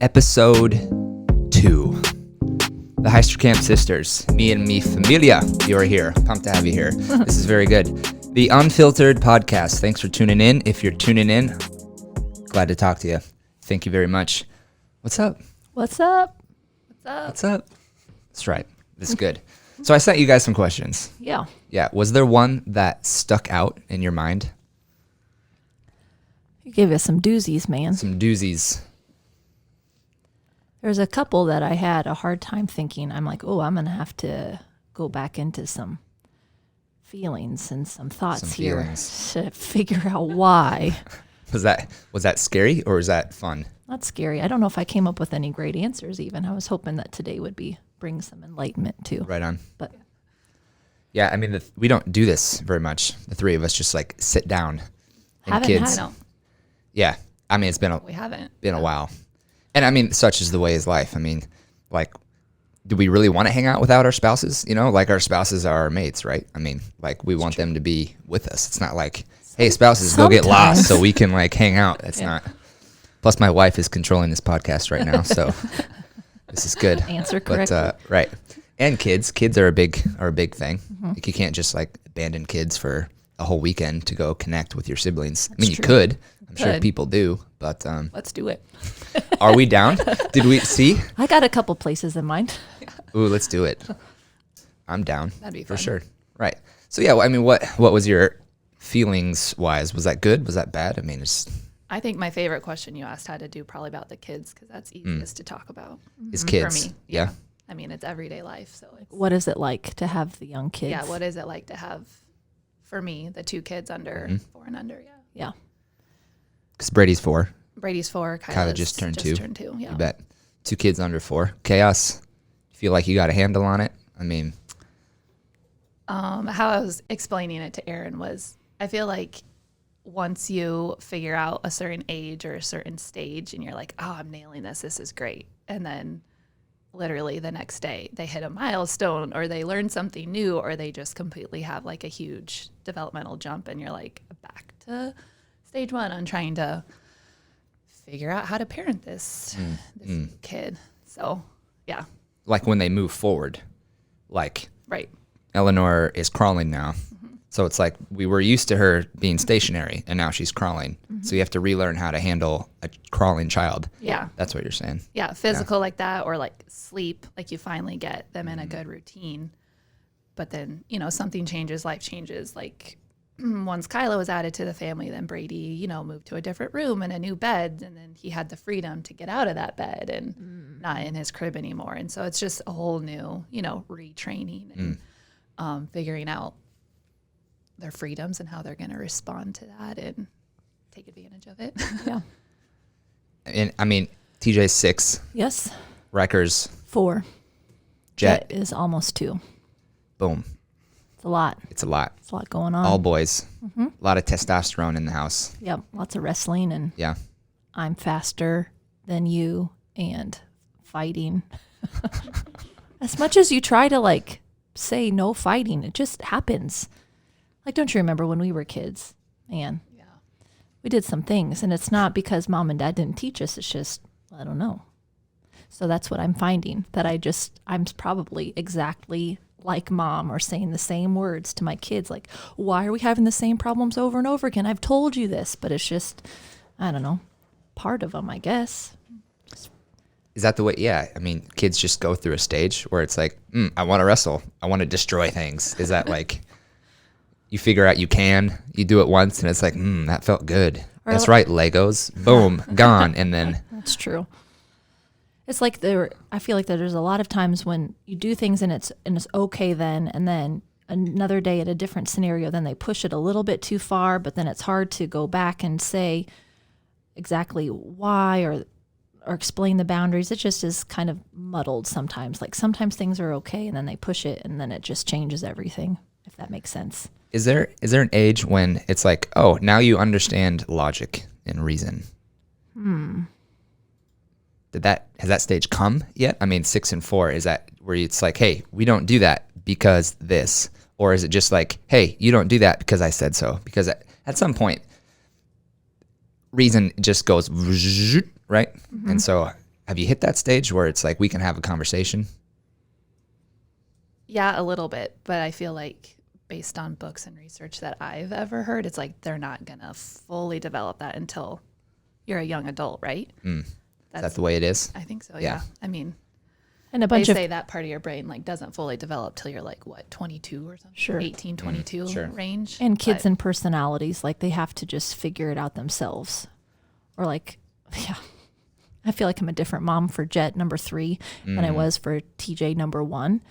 episode 2. The Heisterkamp sisters, me and mi familia, you're here. Pumped to have you here. This is very good. The Unfiltered Podcast. Thanks for tuning in. If you're tuning in, glad to talk to you. Thank you very much. What's up? What's up? What's up? That's right. This is good. So I sent you guys some questions. Yeah. Yeah. Was there one that stuck out in your mind? You gave us some doozies, man. Some doozies. There's a couple that I had a hard time thinking. I'm like, oh, I'm going to have to go back into some feelings and some thoughts here to figure out why. Was that scary or was that fun? Not scary. I don't know if I came up with any great answers even. I was hoping that today would bring some enlightenment too. Right on. But yeah, I mean, we don't do this very much. The three of us just like sit down. And kids. Yeah. I mean, We haven't. Been a while. And I mean, such is the way is life. I mean, like, do we really want to hang out without our spouses? You know, like our spouses are our mates, right? I mean, like we want them to be with us. It's not like, hey, spouses, go get lost so we can like hang out. That's not. Plus, my wife is controlling this podcast right now, so this is good. Answer correctly. But, right. And kids are a big thing. Mm-hmm. Like you can't just like abandon kids for a whole weekend to go connect with your siblings. I mean, you could. I'm sure people do, but let's do it. Are we down? Did we see? I got a couple places in mind. Ooh, let's do it. I'm down. That'd be for fun. sure. Right. So yeah, I mean, what was your feelings wise? Was that good? Was that bad? I mean, I think my favorite question you asked had to do probably about the kids because that's easiest to talk about. Is kids. For me. Yeah. I mean, it's everyday life. So it's, What is it like to have the young kids? yeah, what is it like to have, for me, the 2 kids under 4 and under? Yeah. Yeah. Because Brady's 4. Brady's 4. Kyla just turned 2. Turned 2. Yeah. You bet. 2 kids under 4. Chaos. You feel like you got a handle on it? I mean, How I was explaining it to Aaron was, I feel like once you figure out a certain age or a certain stage and you're like, oh, I'm nailing this. This is great. And then literally the next day they hit a milestone or they learn something new or they just completely have like a huge developmental jump and you're like back to stage 1 on trying to figure out how to parent this kid. So, yeah. like when they move forward, like Right. Eleanor is crawling now. So it's like we were used to her being stationary and now she's crawling. So you have to relearn how to handle a crawling child. Yeah. That's what you're saying. Yeah, physical like that or like sleep, like you finally get them in a good routine. But then, something changes, life changes. Like once Kyla was added to the family, then Brady, moved to a different room and a new bed. And then he had the freedom to get out of that bed and not in his crib anymore. And so it's just a whole new, retraining and figuring out their freedoms and how they're going to respond to that and take advantage of it. Yeah. And I mean, TJ's 6. Yes. Rikers. 4. Jet. Is almost 2. Boom. It's a lot. It's a lot. It's a lot going on. All boys. A lot of testosterone in the house. Yep. Lots of wrestling and Yeah. I'm faster than you and fighting. As much as you try to like say no fighting, it just happens. Like, don't you remember when we were kids? Man, Yeah. we did some things and it's not because mom and dad didn't teach us. It's just, I don't know. So that's what I'm finding, that I'm probably exactly like mom or saying the same words to my kids. Like, why are we having the same problems over and over again? I've told you this, but it's just, I don't know, part of them, I guess. Is that the way? Yeah. I mean, kids just go through a stage where it's like, I want to wrestle. I want to destroy things. Is that like, you figure out you do it once and it's like, that felt good. That's right, Legos. Boom, gone. And then. That's true. It's like I feel like there's a lot of times when you do things and it's okay then, and then another day at a different scenario, then they push it a little bit too far, but then it's hard to go back and say exactly why or explain the boundaries. It just is kind of muddled sometimes. Like sometimes things are okay and then they push it and then it just changes everything, if that makes sense. Is there an age when it's like, oh, now you understand logic and reason? Has that stage come yet? I mean, 6 and 4, is that where it's like, hey, we don't do that because this? Or is it just like, hey, you don't do that because I said so? Because at some point, reason just goes, right? Mm-hmm. And so have you hit that stage where it's like we can have a conversation? Yeah, a little bit, but I feel like based on books and research that I've ever heard, it's like they're not going to fully develop that until you're a young adult, right? Is that the way it is? I think so, Yeah. yeah. I mean, And a they bunch of say that part of your brain like doesn't fully develop till you're like, what, 22 or something? Sure. 18, 22 Sure. range. and kids But and personalities, like they have to just figure it out themselves. Or like, yeah, I feel like I'm a different mom for Jet number 3 than I was for TJ number 1.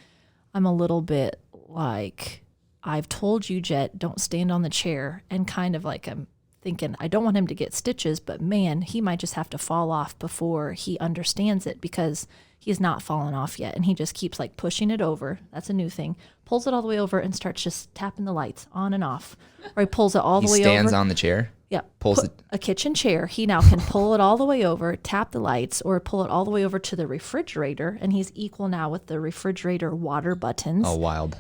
I'm a little bit like, I've told you, Jet, don't stand on the chair, and kind of like I'm thinking, I don't want him to get stitches, but man, he might just have to fall off before he understands it, because he's not fallen off yet. And he just keeps like pushing it over. That's a new thing. Pulls it all the way over and starts just tapping the lights on and off. Or he pulls it all He the way stands over. on the chair. Yeah. Pulls Put it. a kitchen chair. He now can pull it all the way over, tap the lights, or pull it all the way over to the refrigerator. And he's equal now with the refrigerator water buttons. Oh, wild.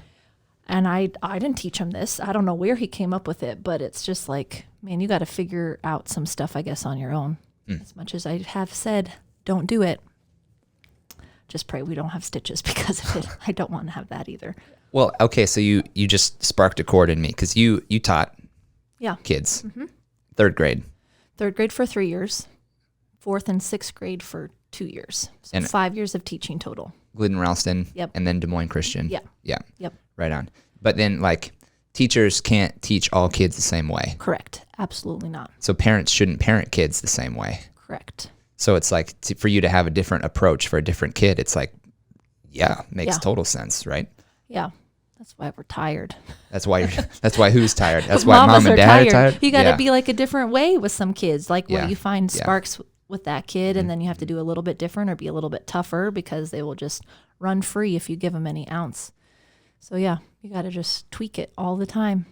And I didn't teach him this. I don't know where he came up with it, but it's just like, man, you got to figure out some stuff, I guess, on your own. As much as I have said, don't do it. Just pray we don't have stitches because of it. I don't want to have that either. Well, okay, so you just sparked a chord in me because you taught Yeah. kids, 3rd grade. 3rd grade for 3 years, 4th and 6th grade for 2 years. So And- 5 years of teaching total. Glidden Ralston, Yep. and then Des Moines Christian. Yeah. Yeah. Yep. Right on. But then, like, teachers can't teach all kids the same way. Correct. Absolutely not. So parents shouldn't parent kids the same way. Correct. So it's like for you to have a different approach for a different kid, it's like, yeah, makes Yeah. total sense, right? Yeah. That's why we're tired. That's why that's why who's tired? That's why Mamas mom and dad are tired. You got to Yeah. be like a different way with some kids. Like Yeah. where you find Yeah. sparks with that kid, and then you have to do a little bit different or be a little bit tougher because they will just run free if you give them any ounce. So yeah, you got to just tweak it all the time.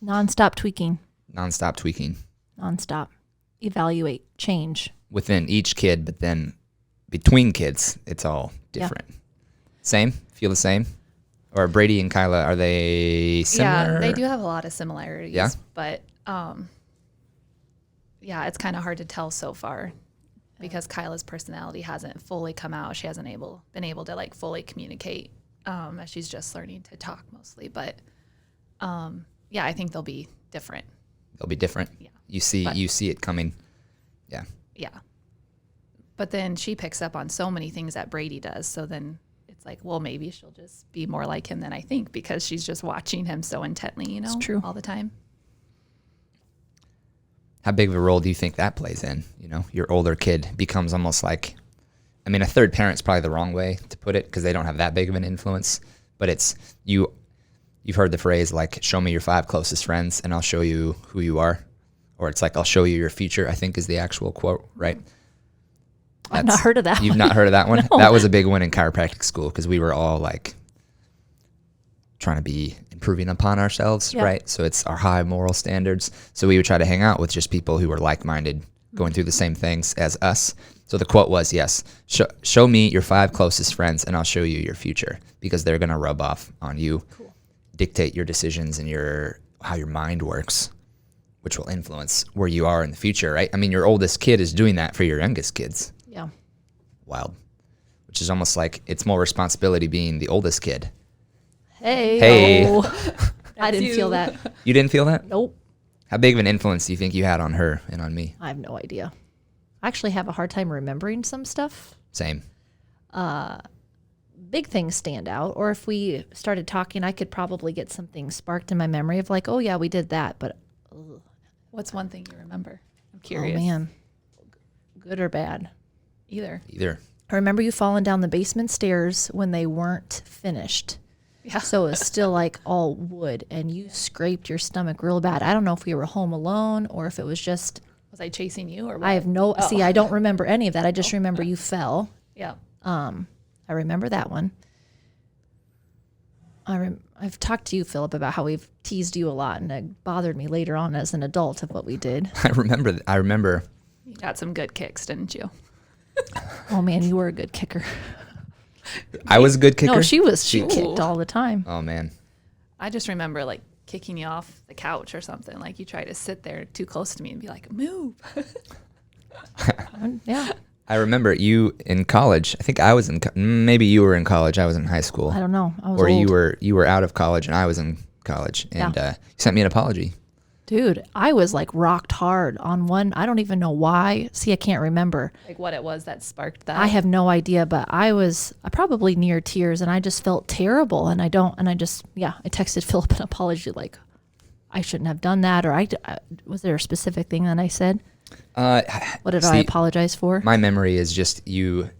Nonstop tweaking. Nonstop tweaking Nonstop. Evaluate. Change. within each kid, but then between kids, it's all different. Same? Feel the same? Or Brady and Kyla, are they similar? Yeah, they do have a lot of similarities. Yeah? But yeah, it's kind of hard to tell so far because Kyla's personality hasn't fully come out. She hasn't been able to like fully communicate as she's just learning to talk mostly. But yeah, I think they'll be different. They'll be different. Yeah. You see it coming. Yeah. Yeah. But then she picks up on so many things that Brady does. So then it's like, well, maybe she'll just be more like him than I think because she's just watching him so intently, you know, true. all the time. How big of a role do you think that plays in? You know, your older kid becomes almost like, I mean, a third parent's probably the wrong way to put it because they don't have that big of an influence. But it's you've heard the phrase like, show me your 5 closest friends and I'll show you who you are. Or it's like, I'll show you your future, I think is the actual quote, right? I've not heard of that You've one. not heard of that one? No. That was a big one in chiropractic school because we were all like trying to be improving upon ourselves, Yeah. right? So it's our high moral standards. So we would try to hang out with just people who were like-minded, going through the same things as us. So the quote was, yes, show me your 5 closest friends and I'll show you your future because they're going to rub off on you, dictate your decisions and how your mind works, which will influence where you are in the future, right? I mean, your oldest kid is doing that for your youngest kids. Yeah. Wild. Which is almost like it's more responsibility being the oldest kid. Hey. Hey. Oh. I didn't feel that. You didn't feel that? Nope. How big of an influence do you think you had on her and on me? I have no idea. I actually have a hard time remembering some stuff. Same. Big things stand out. Or if we started talking, I could probably get something sparked in my memory of like, oh yeah, we did that. But What's one thing you remember? I'm oh curious. man, good or bad. Either. I remember you falling down the basement stairs when they weren't finished. Yeah. So it's still like all wood and you scraped your stomach real bad. I don't know if we were home alone or if it was just, Was I chasing you or what? I have no, see, I don't remember any of that. I just remember you fell. Yeah. I remember that one. I've talked to you, Philip, about how we've teased you a lot and it bothered me later on as an adult of what we did. I remember. You got some good kicks, didn't you? Oh man, you were a good kicker. I was a good kicker. No, she Ooh. kicked all the time. Oh man. I just remember like kicking you off the couch or something. Like you try to sit there too close to me and be like, move. Yeah. I remember you in college. I think I was in, maybe you were in college. I was in high school. I don't know. I was Or old. you were out of college and I was in college. And you sent me an apology. Dude, I was like rocked hard on one. I don't even know why. See, I can't remember. Like what it was that sparked that. I have no idea, but I was probably near tears and I just felt terrible. And I texted Philip an apology like, I shouldn't have done that. Or was there a specific thing that I said? What did I apologize for? My memory is just you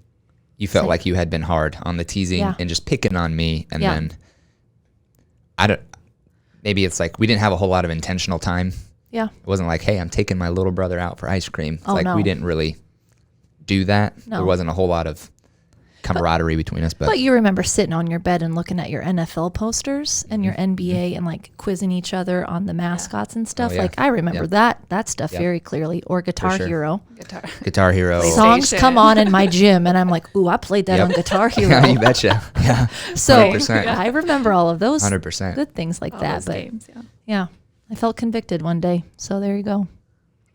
felt like you had been hard on the teasing Yeah. and just picking on me. And Yeah. then maybe it's like we didn't have a whole lot of intentional time. Yeah. It wasn't like, hey, I'm taking my little brother out for ice cream. It's Oh, like no. we didn't really do that. No. There wasn't a whole lot of camaraderie between us. But you remember sitting on your bed and looking at your NFL posters and your Mm-hmm. NBA and like quizzing each other on the mascots and stuff. Oh, yeah. Like I remember Yeah. that stuff Yeah. very clearly. Or Guitar sure. Hero. Guitar Hero. Songs PlayStation. come on in my gym and I'm like, ooh, I played that Yep. on Guitar Hero. Yeah, you betcha. Yeah. So 100%. I remember all of those 100%. good things like All that. those But games, yeah. yeah, I felt convicted one day. So there you go.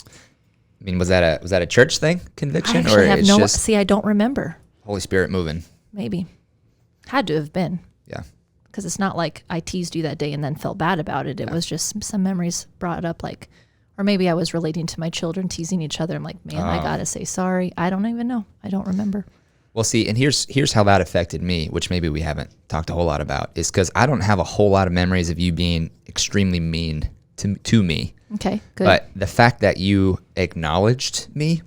I mean, was that a church thing, I conviction, or actually have it's no. just See, I don't remember. Holy Spirit moving? Maybe had to have been Yeah. because it's not like I teased you that day and then felt bad about it. It was just some memories brought up, like, or maybe I was relating to my children teasing each other. I'm like, man, I gotta say sorry. I don't even know. I don't remember. Well, see, and here's how that affected me, which maybe we haven't talked a whole lot about, is because I don't have a whole lot of memories of you being extremely mean to me. Okay, good. But the fact that you acknowledged me,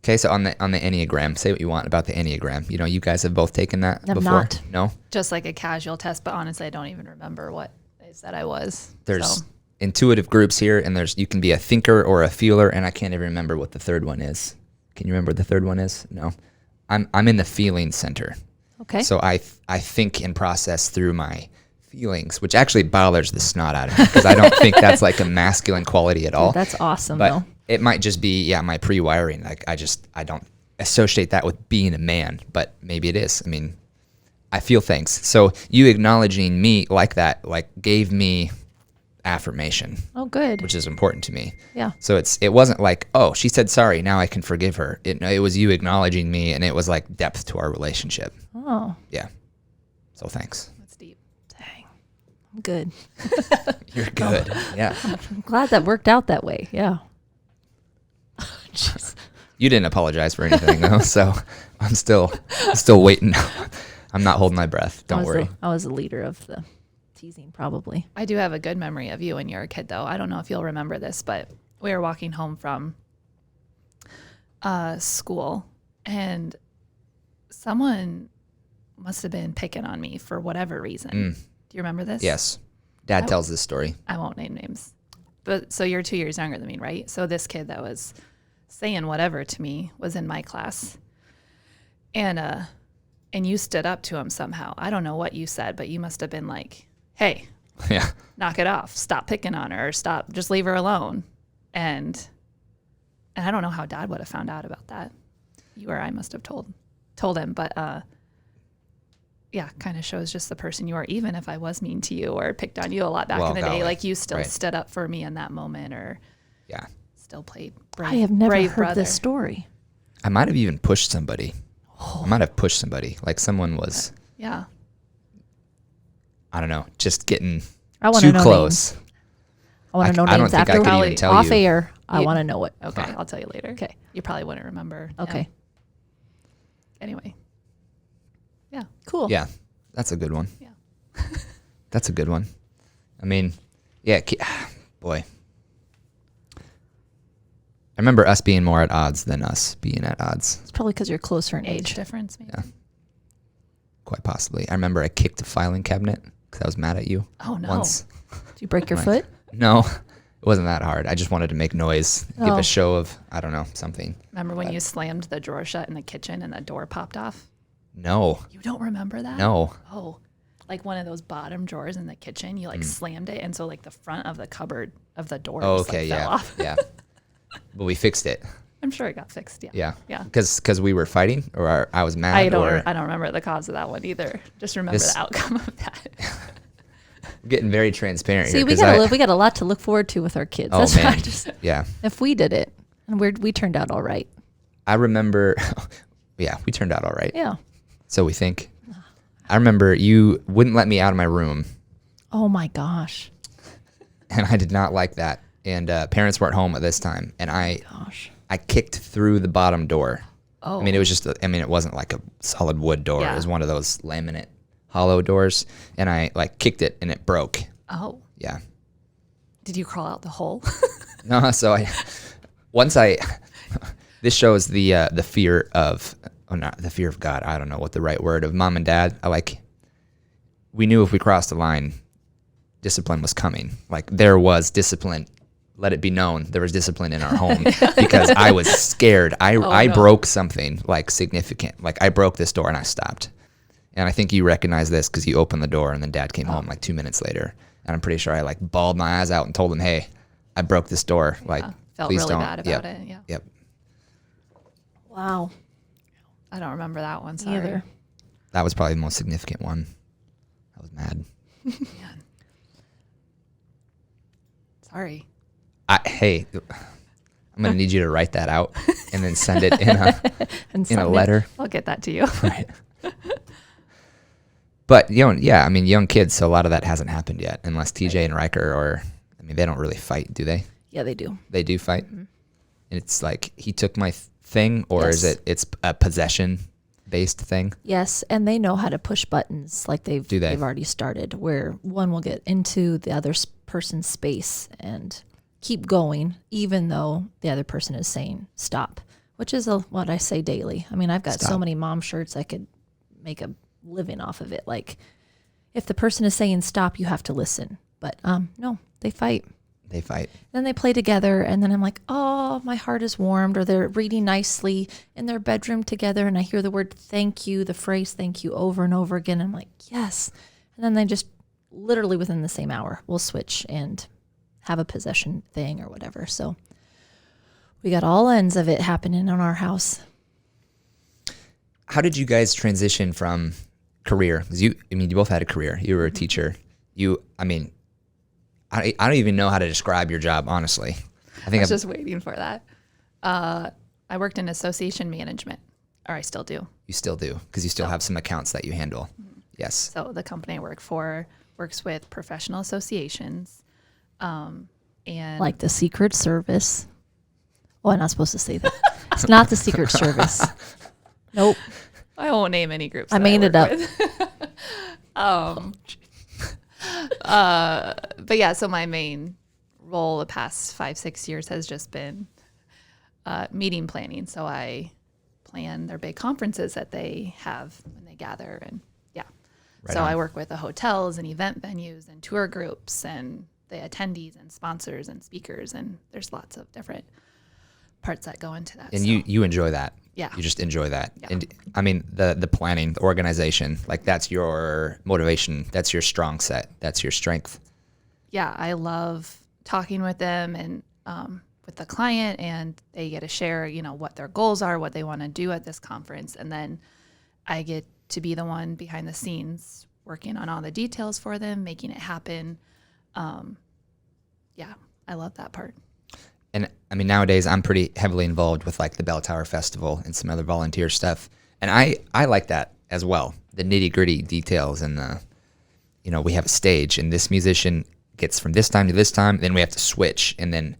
okay, so on the Enneagram, say what you want about the Enneagram. You know, you guys have both taken that I've before. not. No? Just like a casual test, but honestly, I don't even remember what they said I was. There's So, intuitive groups here, and you can be a thinker or a feeler, and I can't even remember what the third one is. Can you remember what the third one is? No. I'm in the feeling center. Okay. So I think and process through my feelings, which actually bothers the snot out of me because I don't think that's like a masculine quality at all. That's awesome, But though. it might just be, my pre-wiring. Like I don't associate that with being a man, but maybe it is. I mean, I feel things. So you acknowledging me like that, like gave me affirmation, Oh, good. which is important to me. Yeah. So it wasn't like, oh, she said sorry, now I can forgive her. It was you acknowledging me, and it was like depth to our relationship. Oh, Yeah. So thanks. that's deep. dang. I'm good. You're good. Yeah. I'm glad that worked out that way. Yeah. Jeez. You didn't apologize for anything though, so I'm still waiting. I'm not holding my breath. Don't worry. I was the leader of the teasing, probably. I do have a good memory of you when you were a kid, though. I don't know if you'll remember this, but we were walking home from school, and someone must have been picking on me for whatever reason. Do you remember this? Yes. Dad tells this story. I won't name names. But so you're 2 years younger than me, right? So this kid that was saying whatever to me was in my class. And you stood up to him somehow. I don't know what you said, but you must have been like, "Hey, Yeah. knock it off. Stop picking on her. Or stop. Just leave her alone." And I don't know how Dad would have found out about that. You or I must have told him, but yeah, kind of shows just the person you are. Even if I was mean to you or picked on you a lot back Well, in the golly. day, like you still Right. stood up for me in that moment, or Yeah. still played brave. I have never brave heard brother. this story. I might have even pushed somebody. I might have pushed somebody. Like someone was, Yeah, I don't know, just getting I want too to know close. names. I want I- to know I don't names think I after could even probably tell off you. air. I You- want to know it. okay, I'll tell you later. Okay. You probably wouldn't remember. Yeah. Okay. Anyway. Yeah. Cool. Yeah. That's a good one. Yeah. That's a good one. I mean, yeah, boy. I remember us being more at odds than us being at odds, It's probably because you're closer in Age age. difference, maybe. Yeah. quite possibly. I remember I kicked a filing cabinet because I was mad at you Oh, no. once. Did you break your Right. foot? No, it wasn't that hard. I just wanted to make noise, give Oh. a show of, I don't know, something. Remember when you slammed the drawer shut in the kitchen and the door popped off? No, You don't remember that? no. Oh, like one of those bottom drawers in the kitchen, you like slammed it, and so like the front of the cupboard of the door Oh, just, okay, like, fell yeah, off. yeah. But we fixed it. I'm sure it got fixed. Yeah. Yeah, Yeah. Because we were fighting, or I was mad. I don't or remember the cause of that one either. Just remember This- the outcome of that. getting very transparent See, here. we 'cause gotta I- live. We got a lot to look forward to with our kids. Oh That's why I man, just, yeah. if we did it, and we turned out all right. I remember, yeah, we turned out all right. Yeah. So we think. I remember you wouldn't let me out of my room, Oh my gosh. and I did not like that. And parents weren't home at this time, and I Gosh. kicked through the bottom door. Oh. I mean, it was just, it wasn't like a solid wood door. Yeah. It was one of those laminate hollow doors, and I like kicked it, and it broke. Oh. Yeah. Did you crawl out the hole? No, so this shows the fear of, not the fear of God. I don't know what the right word of mom and dad. We knew if we crossed the line, discipline was coming. Like there was discipline. Let it be known there was discipline in our home because I was scared. I no. broke something like significant. Like I broke this door and I stopped. And I think you recognize this because you opened the door and then dad came home like 2 minutes later. And I'm pretty sure I like bawled my eyes out and told him, hey, I broke this door. Like, Felt please really don't. bad about Yep. it. Yeah. Yep. Wow. I don't remember that one. Sorry. Either. That was probably the most significant one. I was mad. Man. Sorry. Hey, I'm going to need you to write that out and then send it in And a letter. I'll get that to you. Right. But, young kids, so a lot of that hasn't happened yet, unless TJ and Riker they don't really fight, do they? Yeah, they do. They do fight? Mm-hmm. And it's like, he took my thing, or is Yes. it's a possession-based thing? Yes, and they know how to push buttons like Do they? they've already started, where one will get into the other person's space and keep going, even though the other person is saying stop, which is what I say daily. I mean, I've got so Stop. many mom shirts I could make a living off of it. Like, if the person is saying stop, you have to listen. But no, they fight. They fight. Then they play together, and then I'm like, oh, my heart is warmed. Or they're reading nicely in their bedroom together, and I hear the word thank you, the phrase thank you over and over again. I'm like, yes. And then they just literally within the same hour will switch and have a possession thing or whatever. So we got all ends of it happening in our house. How did you guys transition from career? Because you both had a career. You were a teacher. I don't even know how to describe your job, honestly. I think I was just waiting for that. I worked in association management, or I still do. you still do, because you still have some accounts that you handle. Yes. So the company I work for works with professional associations, and Like the Secret Service. Oh, I'm not supposed to say that. It's not the Secret Service. Nope. I won't name any groups. I that made it work up. with. But yeah, so my main role the past 5-6 years has just been meeting planning. So I plan their big conferences that they have when they gather, and Right so on. I work with the hotels and event venues and tour groups and the attendees and sponsors and speakers, and there's lots of different parts that go into that. And so. you enjoy that. Yeah. You just enjoy that. Yeah. And I mean, the planning, the organization, like that's your motivation. That's your strong set. That's your strength. Yeah, I love talking with them and with the client, and they get to share, what their goals are, what they want to do at this conference. And then I get to be the one behind the scenes working on all the details for them, making it happen. Yeah, I love that part. And I mean, nowadays I'm pretty heavily involved with like the Bell Tower Festival and some other volunteer stuff. And I like that as well. The nitty gritty details and we have a stage and this musician gets from this time to this time, then we have to switch. And then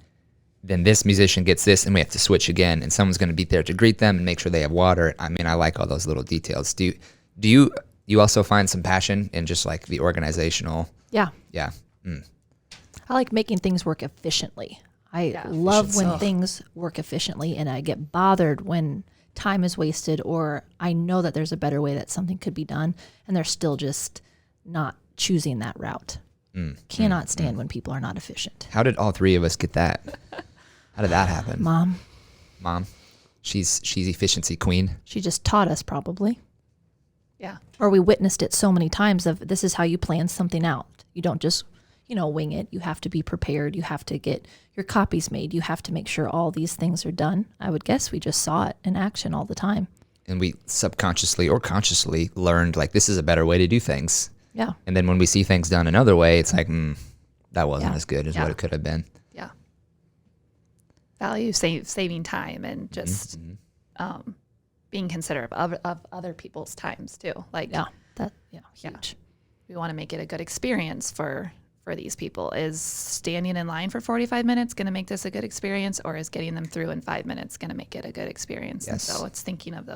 this musician gets this and we have to switch again. And someone's going to be there to greet them and make sure they have water. I mean, I like all those little details. Do you also find some passion in just like the organizational? Yeah. Yeah. I like making things work efficiently. I Yeah, love when efficiency. things work efficiently, and I get bothered when time is wasted, or I know that there's a better way that something could be done and they're still just not choosing that route. Cannot stand when people are not efficient. How did all three of us get that? How did that happen? Mom, She's efficiency queen. she just taught us probably. Yeah. Or we witnessed it so many times of this is how you plan something out. You don't just, wing it. You have to be prepared. You have to get your copies made. You have to make sure all these things are done. I would guess we just saw it in action all the time. And we subconsciously or consciously learned like this is a better way to do things. Yeah. And then when we see things done another way, it's like, that wasn't Yeah. as good as Yeah. what it could have been. Yeah. Value saving time and just being considerate of other people's times too. Like, Huge. we want to make it a good experience for these people. Is standing in line for 45 minutes going to make this a good experience, or is getting them through in 5 minutes going to make it a good experience? Yes. And so it's thinking of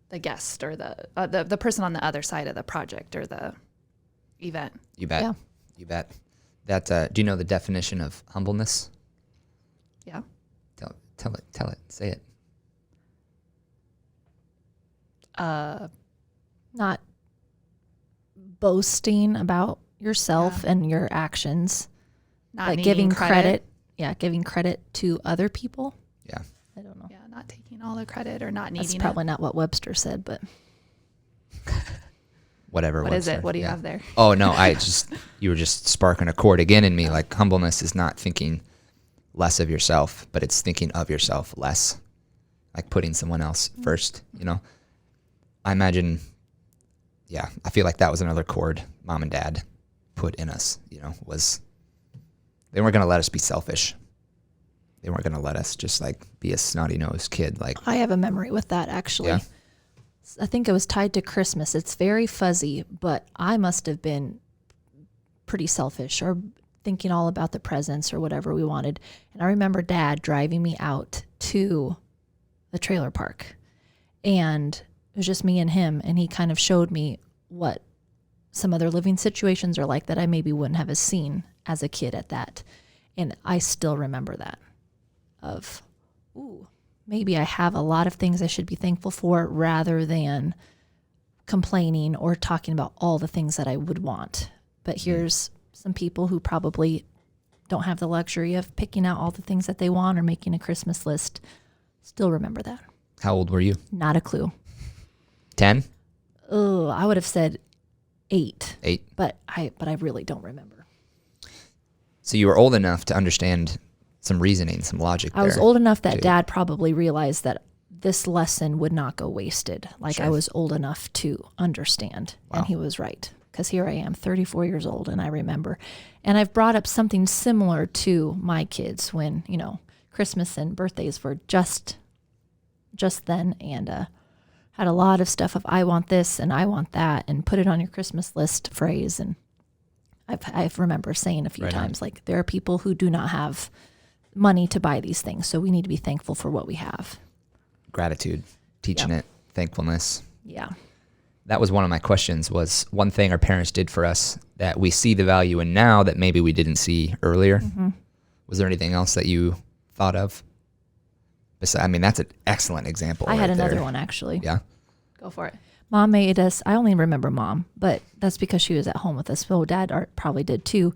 the guest or the person on the other side of the project or the event. You bet. Yeah. You bet. That do you know the definition of humbleness? Yeah. Tell it. Say it. Not boasting about yourself and your actions. Not Like needing giving credit. Yeah, giving credit to other people. Yeah. I don't know. Yeah, not taking all the credit or not needing That's probably not what Webster said, but Whatever. What is it? What do you yeah. have there? Oh no, you were just sparking a chord again in me. Like humbleness is not thinking less of yourself, but it's thinking of yourself less. Like putting someone else first, you know? I imagine, I feel like that was another chord mom and dad put in us, you know, was they weren't going to let us be selfish. They weren't going to let us just like be a snotty-nosed kid. Like, I have a memory with that actually. Yeah. I think it was tied to Christmas. It's very fuzzy, but I must have been pretty selfish or thinking all about the presents or whatever we wanted. And I remember Dad driving me out to the trailer park, and it was just me and him, and he kind of showed me what some other living situations are like that I maybe wouldn't have seen as a kid at that. And I still remember that of, ooh, maybe I have a lot of things I should be thankful for rather than complaining or talking about all the things that I would want. But here's some people who probably don't have the luxury of picking out all the things that they want or making a Christmas list. Still remember that. how old were you? Not a clue. 10? Oh, I would have said 8. 8? But I really don't remember. So you were old enough to understand some reasoning, some logic I was there. old enough that too. Dad probably realized that this lesson would not go wasted. Like Sure. I was old enough to understand. Wow. And he was right. Because here I am, 34 years old, and I remember. And I've brought up something similar to my kids when, Christmas and birthdays were just then, and had a lot of stuff of I want this and I want that, and put it on your Christmas list phrase. And I remember saying a few Right on. times, like, there are people who do not have money to buy these things, so we need to be thankful for what we have. Gratitude, teaching Yep. it, thankfulness. Yeah. That was one of my questions, was one thing our parents did for us that we see the value in now that maybe we didn't see earlier. Mm-hmm. Was there anything else that you thought of? I mean, that's an excellent example. I had right another there. one, actually. Yeah. Go for it. Mom made us, I only remember Mom, but that's because she was at home with us. Well, Dad probably did too.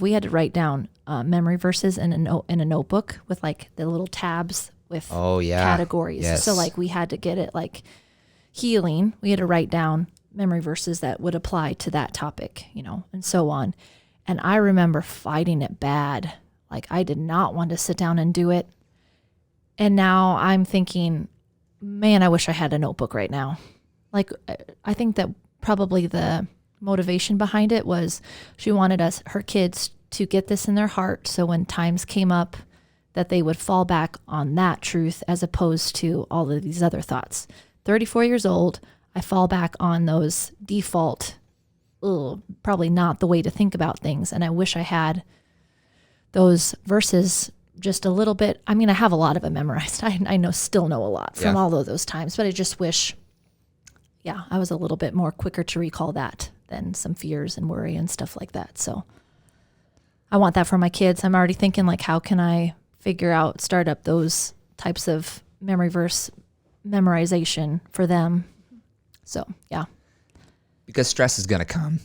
We had to write down memory verses in a notebook with like the little tabs with Oh, yeah. categories. Yes. So like we had to get it like healing. We had to write down memory verses that would apply to that topic, and so on. And I remember fighting it bad. Like I did not want to sit down and do it. And now I'm thinking, man, I wish I had a notebook right now. Like, I think that probably the motivation behind it was she wanted her kids to get this in their heart. So when times came up, that they would fall back on that truth as opposed to all of these other thoughts. 34 years old, I fall back on those default, probably not the way to think about things. And I wish I had those verses just a little bit. I mean, I have a lot of it memorized. I still know a lot from Yeah. all of those times, but I just wish, I was a little bit more quicker to recall that than some fears and worry and stuff like that. So I want that for my kids. I'm already thinking like, how can I start up those types of memory verse memorization for them? So yeah, Because stress is going to come.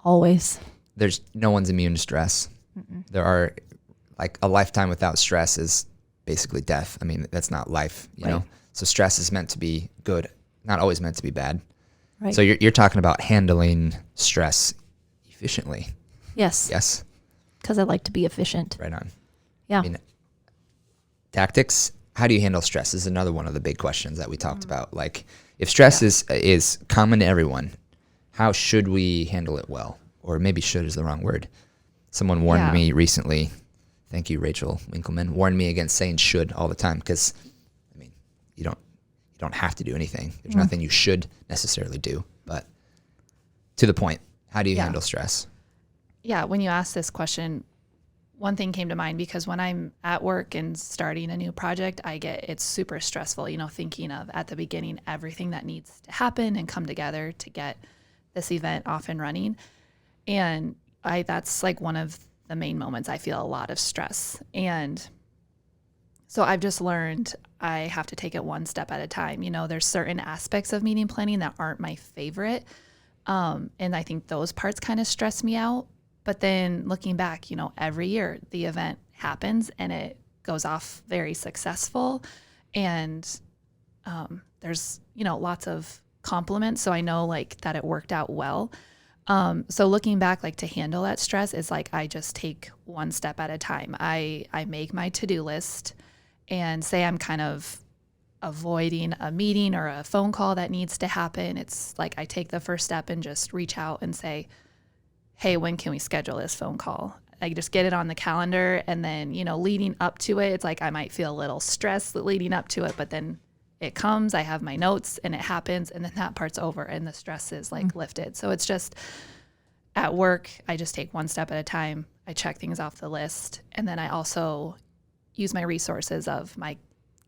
always. There's no one's immune to stress. There are, like, a lifetime without stress is basically death. I mean, that's not life, you Right. know? So stress is meant to be good, not always meant to be bad. Right. So you're talking about handling stress efficiently. Yes. Yes. Because I like to be efficient. Right on. Yeah. I mean, tactics, how do you handle stress is another one of the big questions that we talked about. Like, if stress is common to everyone, how should we handle it well? Or maybe should is the wrong word. Someone warned Yeah. me recently, Thank you, Rachel Winkleman, warned me against saying should all the time because, I mean, you don't have to do anything. There's nothing you should necessarily do. But to the point, how do you handle stress? Yeah, when you asked this question, one thing came to mind because when I'm at work and starting a new project, it's super stressful, thinking of at the beginning everything that needs to happen and come together to get this event off and running. And that's like one of the main moments I feel a lot of stress. And so I've just learned I have to take it one step at a time. There's certain aspects of meeting planning that aren't my favorite. And I think those parts kind of stress me out. But then looking back, every year the event happens and it goes off very successful. And there's, lots of compliments. So I know like that it worked out well. So looking back, like to handle that stress is like, I just take one step at a time. I make my to-do list and say I'm kind of avoiding a meeting or a phone call that needs to happen. It's like, I take the first step and just reach out and say, hey, when can we schedule this phone call? I just get it on the calendar. And then, leading up to it, it's like, I might feel a little stressed leading up to it, but then it comes, I have my notes and it happens, and then that part's over and the stress is like lifted. So it's just at work, I just take one step at a time. I check things off the list. And then I also use my resources of my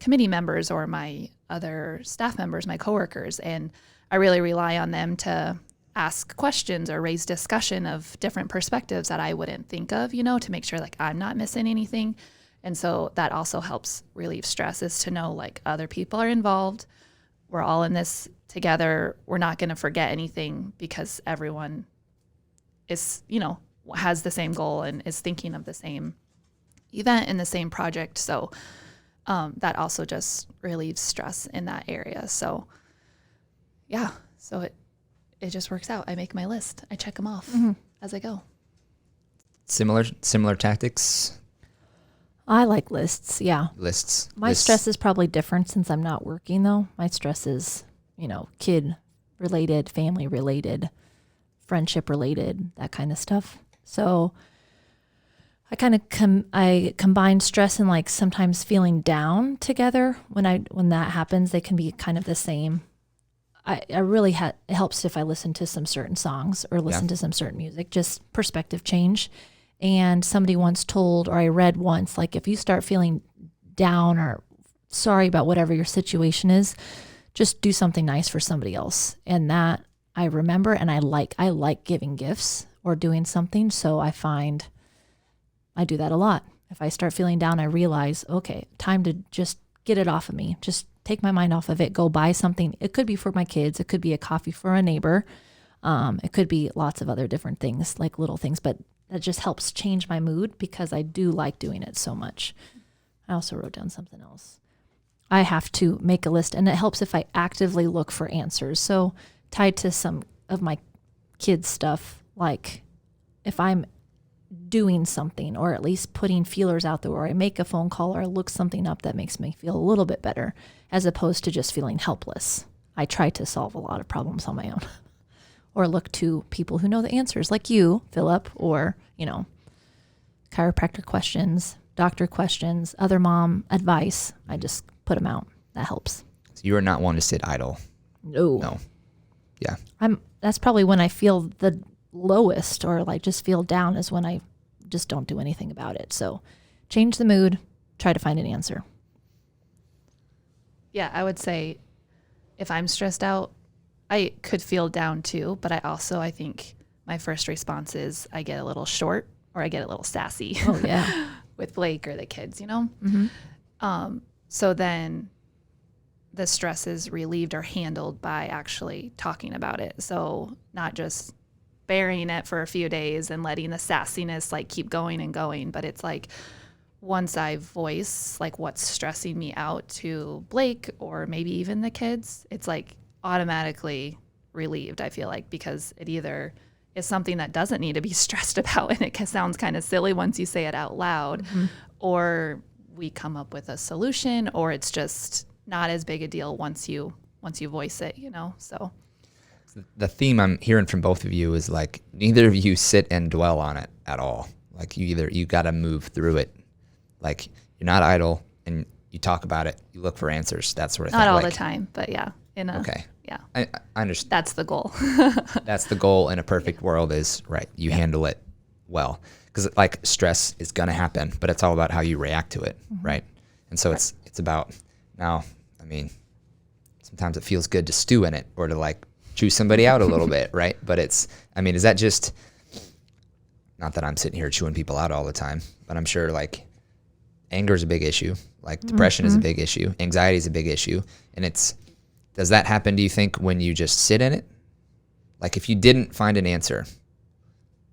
committee members or my other staff members, my coworkers. And I really rely on them to ask questions or raise discussion of different perspectives that I wouldn't think of, to make sure like I'm not missing anything. And so that also helps relieve stress, is to know like other people are involved. We're all in this together. We're not going to forget anything because everyone is, has the same goal and is thinking of the same event and the same project. So that also just relieves stress in that area. So yeah, so it just works out. I make my list. I check them off as I go. Similar tactics. I like lists. Yeah. Lists. My stress is probably different since I'm not working though. My stress is, kid related, family related, friendship related, that kind of stuff. So I kind of I combine stress and like sometimes feeling down together. When that happens, they can be kind of the same. I really it helps if I listen to some certain songs or listen to some certain music, just perspective change. And somebody once told, or I read once, like if you start feeling down or sorry about whatever your situation is, just do something nice for somebody else. And that I remember, and I like giving gifts or doing something. So I find I do that a lot. If I start feeling down, I realize, okay, time to just get it off of me. Just take my mind off of it. Go buy something. It could be for my kids. It could be a coffee for a neighbor. It could be lots of other different things, like little things, but that just helps change my mood because I do like doing it so much. I also wrote down something else. I have to make a list, and it helps if I actively look for answers. So tied to some of my kids' stuff, like if I'm doing something or at least putting feelers out there, or I make a phone call or I look something up that makes me feel a little bit better, as opposed to just feeling helpless. I try to solve a lot of problems on my own or look to people who know the answers, like you, Philip, or, chiropractor questions, doctor questions, other mom advice. I just put them out. That helps. So you are not one to sit idle. No. Yeah. That's probably when I feel the lowest or like just feel down, is when I just don't do anything about it. So change the mood, try to find an answer. Yeah, I would say if I'm stressed out, I could feel down too, but I think my first response is I get a little short or I get a little sassy. Oh yeah. With Blake or the kids, Mm-hmm. So then the stress is relieved or handled by actually talking about it. So not just burying it for a few days and letting the sassiness like keep going and going, but it's like once I voice like what's stressing me out to Blake or maybe even the kids, it's like automatically relieved, I feel like, because it either is something that doesn't need to be stressed about and it sounds kind of silly once you say it out loud, or we come up with a solution, or it's just not as big a deal once you voice it, so. The theme I'm hearing from both of you is like neither of you sit and dwell on it at all. Like you got to move through it Like you're not idle and you talk about it, you look for answers, that sort of thing. Not all like, the time, but yeah. Okay. Yeah. I understand. That's the goal. That's the goal in a perfect world is, right, you handle it well. Because like stress is going to happen, but it's all about how you react to it, right? And so it's about now, I mean, sometimes it feels good to stew in it or to like chew somebody out a little bit, right? But it's, I mean, is that just, not that I'm sitting here chewing people out all the time, but I'm sure like anger is a big issue, like depression is a big issue, anxiety is a big issue. And it's, does that happen, do you think, when you just sit in it? Like if you didn't find an answer,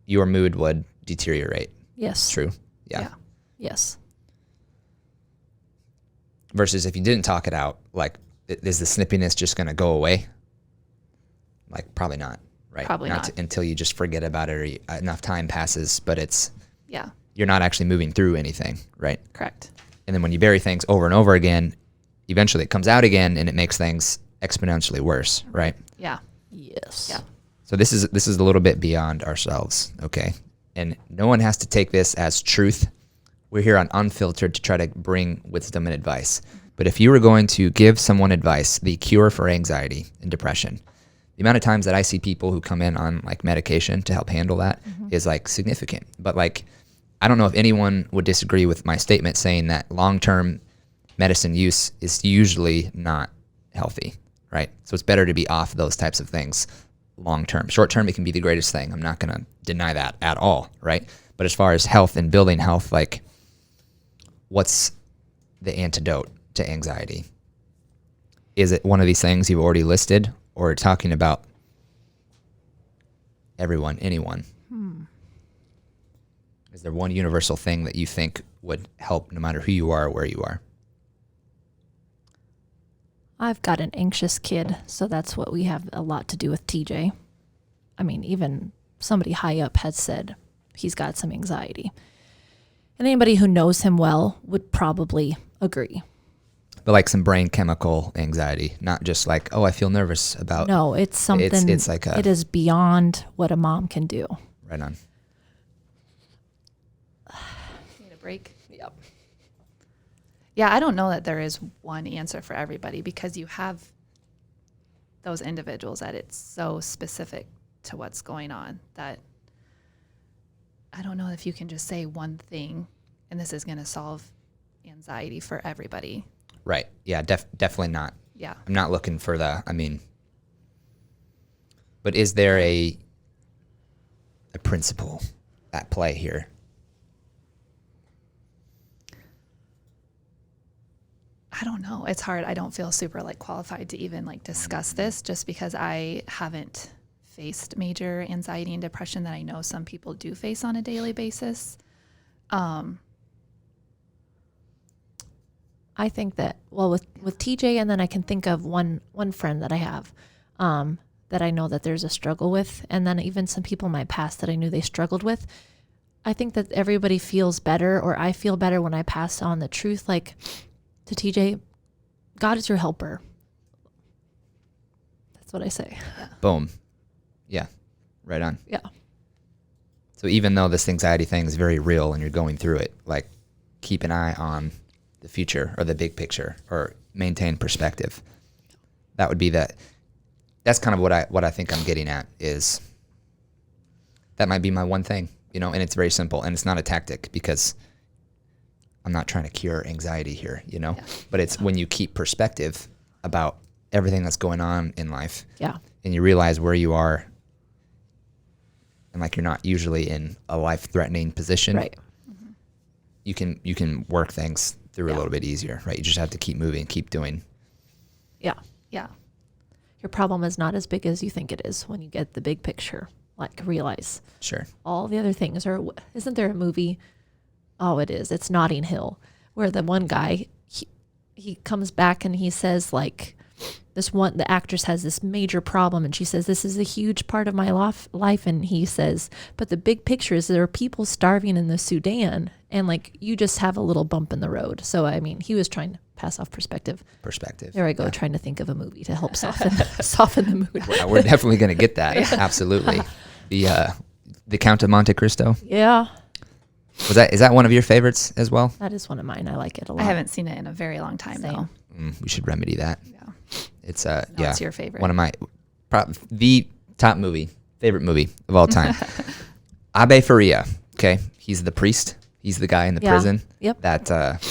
your mood would deteriorate. Yes. True. Yeah. Yeah. Yes. Versus if you didn't talk it out, like is the snippiness just going to go away? Like probably not, right? Probably not. Until you just forget about it or enough time passes, but it's, Yeah. you're not actually moving through anything, right? Correct. And then when you bury things over and over again, eventually it comes out again and it makes things exponentially worse, right? Yeah. Yes. Yeah. So this is a little bit beyond ourselves, okay? And no one has to take this as truth. We're here on Unfiltered to try to bring wisdom and advice. But if you were going to give someone advice, the cure for anxiety and depression, the amount of times that I see people who come in on like medication to help handle that is like significant. But like, I don't know if anyone would disagree with my statement saying that long-term medicine use is usually not healthy, right? So it's better to be off those types of things long-term. Short-term, it can be the greatest thing. I'm not going to deny that at all, right? But as far as health and building health, like what's the antidote to anxiety? Is it one of these things you've already listed, or talking about everyone, anyone? Is there one universal thing that you think would help no matter who you are or where you are? I've got an anxious kid, so that's what we have a lot to do with TJ. I mean, even somebody high up has said he's got some anxiety. And anybody who knows him well would probably agree. But like some brain chemical anxiety, not just like, oh, I feel nervous about. No, it's something, it's like it is beyond what a mom can do. Right on. Need a break? Yep. Yeah, I don't know that there is one answer for everybody because you have those individuals that it's so specific to what's going on that I don't know if you can just say one thing and this is going to solve anxiety for everybody. Right. Yeah, definitely not. Yeah. I'm not looking for but is there a principle at play here? I don't know. It's hard. I don't feel super like qualified to even like discuss this just because I haven't faced major anxiety and depression that I know some people do face on a daily basis. I think that, well, with TJ, and then I can think of one friend that I have that I know that there's a struggle with, and then even some people in my past that I knew they struggled with. I think that everybody feels better, or I feel better when I pass on the truth, like to TJ, God is your helper. That's what I say. Yeah. Boom. Yeah. Right on. Yeah. So even though this anxiety thing is very real and you're going through it, like keep an eye on the future or the big picture or maintain perspective. That would be that's kind of what I think I'm getting at is that might be my one thing, and it's very simple and it's not a tactic because I'm not trying to cure anxiety here, Yeah. but it's when you keep perspective about everything that's going on in life. Yeah. And you realize where you are and like you're not usually in a life-threatening position. Right. You can work things through a little bit easier, right? You just have to keep moving, keep doing. Yeah. Yeah. Your problem is not as big as you think it is when you get the big picture. Like realize Sure. all the other things. Or isn't there a movie? Oh, it is. It's Notting Hill, where the one guy, he comes back and he says like, the actress has this major problem and she says, this is a huge part of my life. And he says, but the big picture is there are people starving in the Sudan and like, you just have a little bump in the road. So, I mean, he was trying to pass off perspective. There I go. Yeah. Trying to think of a movie to help soften the mood. Yeah, we're definitely going to get that. Absolutely. The Count of Monte Cristo. Yeah. Is that one of your favorites as well? That is one of mine. I like it a lot. I haven't seen it in a very long time Same. though. We should remedy that. Yeah. It's What's your favorite? one of my the top favorite movie of all time. Abe Faria. Okay, he's the priest. He's the guy in the Yeah. prison. Yep. That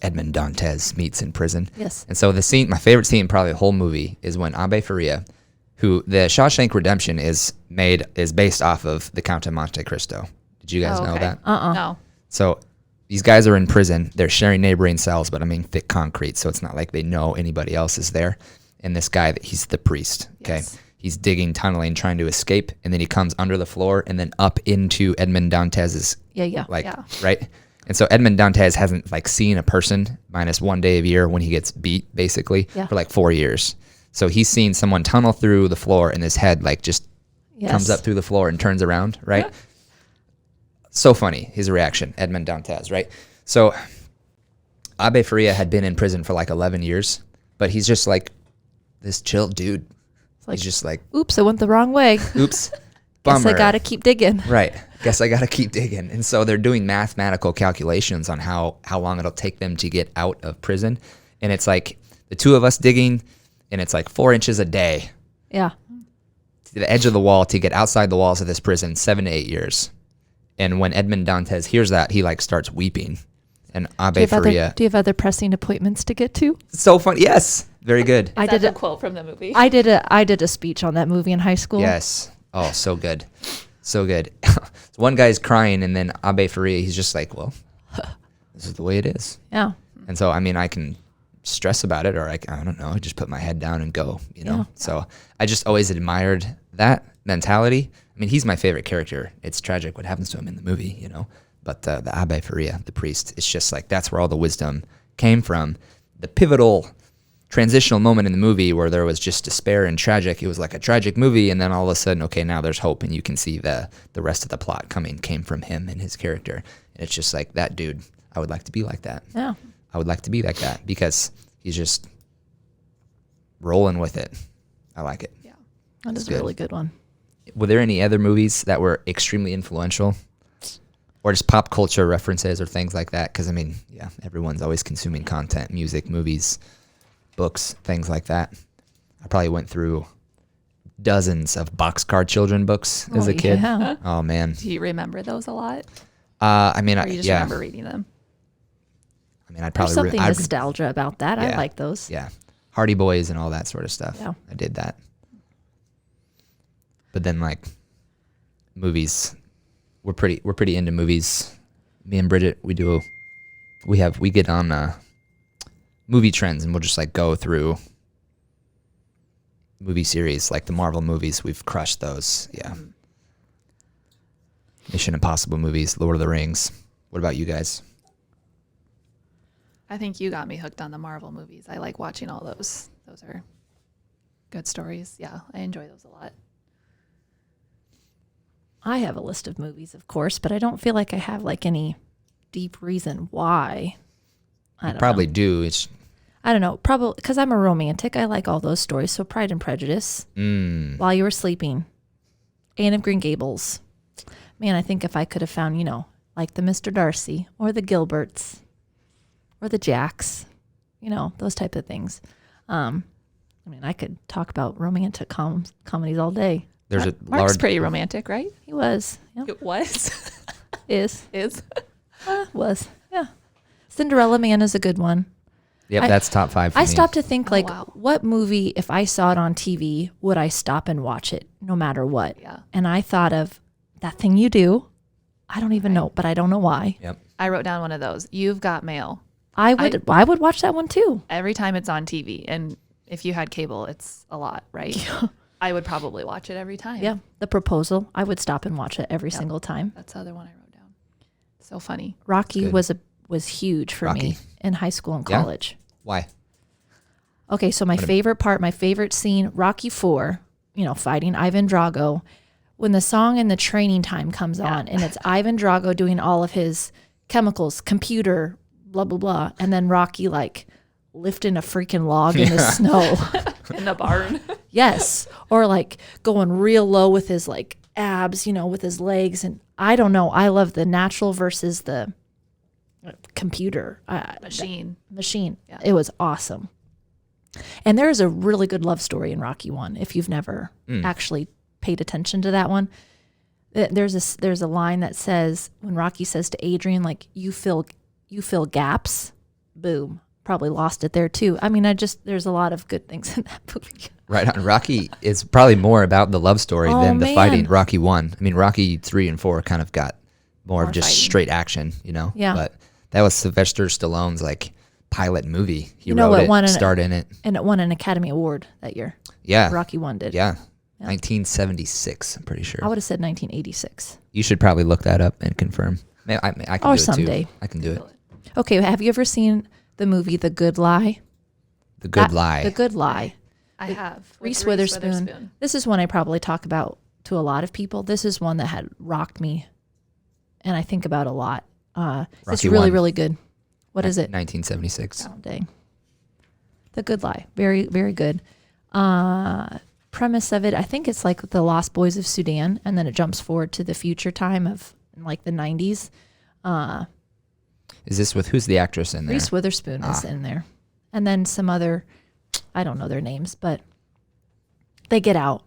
Edmond Dantes meets in prison. Yes. And so my favorite scene, probably the whole movie, is when Abe Faria, who the Shawshank Redemption is based off of the Count of Monte Cristo. Did you guys know that? No. So these guys are in prison. They're sharing neighboring cells, but I mean thick concrete, so it's not like they know anybody else is there. And this guy, he's the priest. Okay, Yes. he's digging, tunneling, trying to escape, and then he comes under the floor and then up into Edmond Dantes's Yeah. right. And so Edmond Dantes hasn't seen a person minus 1 day of year when he gets beat basically Yeah. for 4 years. So he's seen someone tunnel through the floor and his head just Yes. comes up through the floor and turns around, right? Yeah. So funny, his reaction, Edmond Dantes, right? So Abe Faria had been in prison for 11 years, but he's just this chill dude. He's just Oops, I went the wrong way. oops, Guess bummer. I gotta keep digging. Right. Guess I got to keep digging. And so they're doing mathematical calculations on how long it'll take them to get out of prison. And it's the two of us digging, and it's 4 inches a day Yeah. to the edge of the wall to get outside the walls of this prison, 7 to 8 years. And when Edmond Dantes hears that, he starts weeping. And Abe Faria. Do you have other pressing appointments to get to? So funny. Yes. Very good. I did a a quote from the movie. I did a speech on that movie in high school. Yes. Oh, so good. So good. One guy's crying, and then Abe Faria, he's just well, this is the way it is. Yeah. And so, I mean, I can stress about it, or I don't know, just put my head down and go, know? Yeah. So I just always admired that mentality. I mean, he's my favorite character. It's tragic what happens to him in the movie, But the Abe Faria, the priest, it's just that's where all the wisdom came from. The pivotal transitional moment in the movie where there was just despair and tragic. It was a tragic movie, and then all of a sudden, okay, now there's hope, and you can see the rest of the plot came from him and his character. And it's just that dude, I would like to be like that. Yeah. I would like to be like that because he's just rolling with it. I like it. Yeah. That is a good. really good one. Were there any other movies that were extremely influential? Or just pop culture references or things like that? Because, I mean, yeah, everyone's always consuming content, music, movies, books, things like that. I probably went through dozens of Boxcar Children books as a kid. Yeah. Oh, man. Do you remember those a lot? I mean, Or you just remember reading them? I mean, I'd There's probably... something nostalgia about that. I Yeah. like those. Yeah. Hardy Boys and all that sort of stuff. Yeah. I did that. But then movies, we're pretty into movies. Me and Bridget, we get on movie trends, and we'll just go through movie series the Marvel movies. We've crushed those. Yeah. Mission Impossible movies, Lord of the Rings. What about you guys? I think you got me hooked on the Marvel movies. I like watching all those. Those are good stories. Yeah, I enjoy those a lot. I have a list of movies, of course, but I don't feel like I have any deep reason why. I don't Probably know. do. It's I don't know. Probably because I'm a romantic. I like all those stories. So Pride and Prejudice, While You Were Sleeping, Anne of Green Gables. Man, I think if I could have found, the Mr. Darcy or the Gilberts or the Jacks, those type of things. I mean, I could talk about romantic comedies all day. there's a Mark's large pretty romantic, right? He was. Yep. It was. Is. Was. Yeah. Cinderella Man is a good one. Yep, I- that's top 5 for I me. stopped to think wow. what movie, if I saw it on TV, would I stop and watch it no matter what? Yeah. And I thought of That Thing You Do. I don't even know, but I don't know why. Yep. I wrote down one of those. You've Got Mail. I would watch that one too. Every time it's on TV, and if you had cable, it's a lot, right? I would probably watch it every time. Yeah. The Proposal. I would stop and watch it every single time. That's the other one I wrote down. So funny. Rocky Good. was huge for Rocky. me in high school and Yeah? college. Why? Okay, so my favorite scene, Rocky IV, fighting Ivan Drago, when the song in the training time comes on, and it's Ivan Drago doing all of his chemicals, computer, blah, blah, blah, and then Rocky lifting a freaking log in the snow. In the barn. Yes. Or going real low with his abs, with his legs. And I don't know. I love the natural versus the computer machine. Yeah. It was awesome. And there is a really good love story in Rocky 1 if you've never actually paid attention to that one. There's a line that says, when Rocky says to Adrian, like, you fill gaps. Boom. Probably lost it there too. I mean, there's a lot of good things in that movie. Right on. Rocky is probably more about the love story than the man. fighting. Rocky 1. I mean, Rocky 3 and 4 kind of got more of just fighting. straight action, Yeah. But that was Sylvester Stallone's like pilot movie. He know, wrote it it, won starred in it. And it won an Academy Award that year. Yeah. Rocky 1 did. Yeah. 1976, I'm pretty sure. I would have said 1986. You should probably look that up and confirm. I can Or do it someday. too. I can do it. Okay, have you ever seen the movie The Good Lie? The Good Lie. The Good Lie. I have. With Reese Witherspoon. This is one I probably talk about to a lot of people. This is one that had rocked me, and I think about a lot. It's Rocky really, 1. really good. What is it? 1976. Oh, dang. The Good Lie. Very, very good. Premise of it, I think it's like the Lost Boys of Sudan, and then it jumps forward to the future time of like the 90s. Is this with who's the actress in there? Reese Witherspoon is in there. And then some other, I don't know their names, but they get out.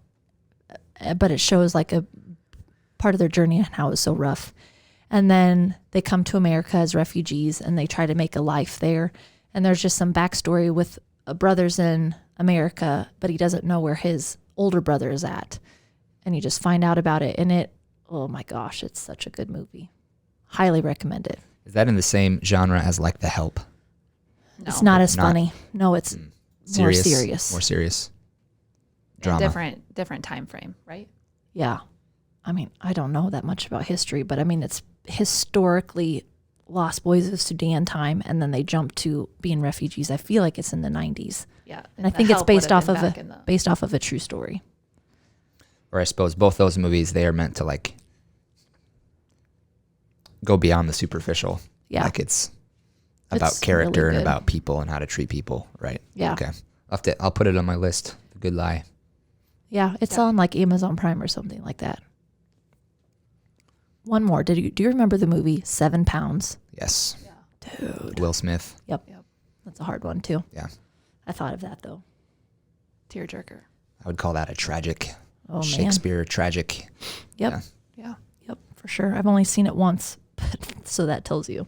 But it shows like a part of their journey and how it was so rough. And then they come to America as refugees and they try to make a life there. And there's just some backstory with brothers in America, but he doesn't know where his older brother is at. And you just find out about it. And oh my gosh, it's such a good movie. Highly recommend it. Is that in the same genre as like The Help? No. It's not as Not- funny. No, it's more serious. More serious. And Drama. different time frame, right? Yeah. I mean, I don't know that much about history, but I mean, it's historically Lost Boys of Sudan time, and then they jump to being refugees. I feel like it's in the 90s. Yeah. And I think it's based off of a true story. Or I suppose both those movies, they are meant to like go beyond the superficial. Yeah. Like it's about It's character really and good. about people and how to treat people, right? Yeah. Okay. I'll put it on my list. The Good Lie. Yeah, it's on like Amazon Prime or something like that. One more. Do you remember the movie 7 Pounds? Yes. Dude. Will Smith. Yep. That's a hard one too. Yeah. I thought of that though. Tearjerker. I would call that a tragic, Oh man. Shakespeare tragic. Yep. Yeah. Yeah. Yep, for sure. I've only seen it once, so that tells you.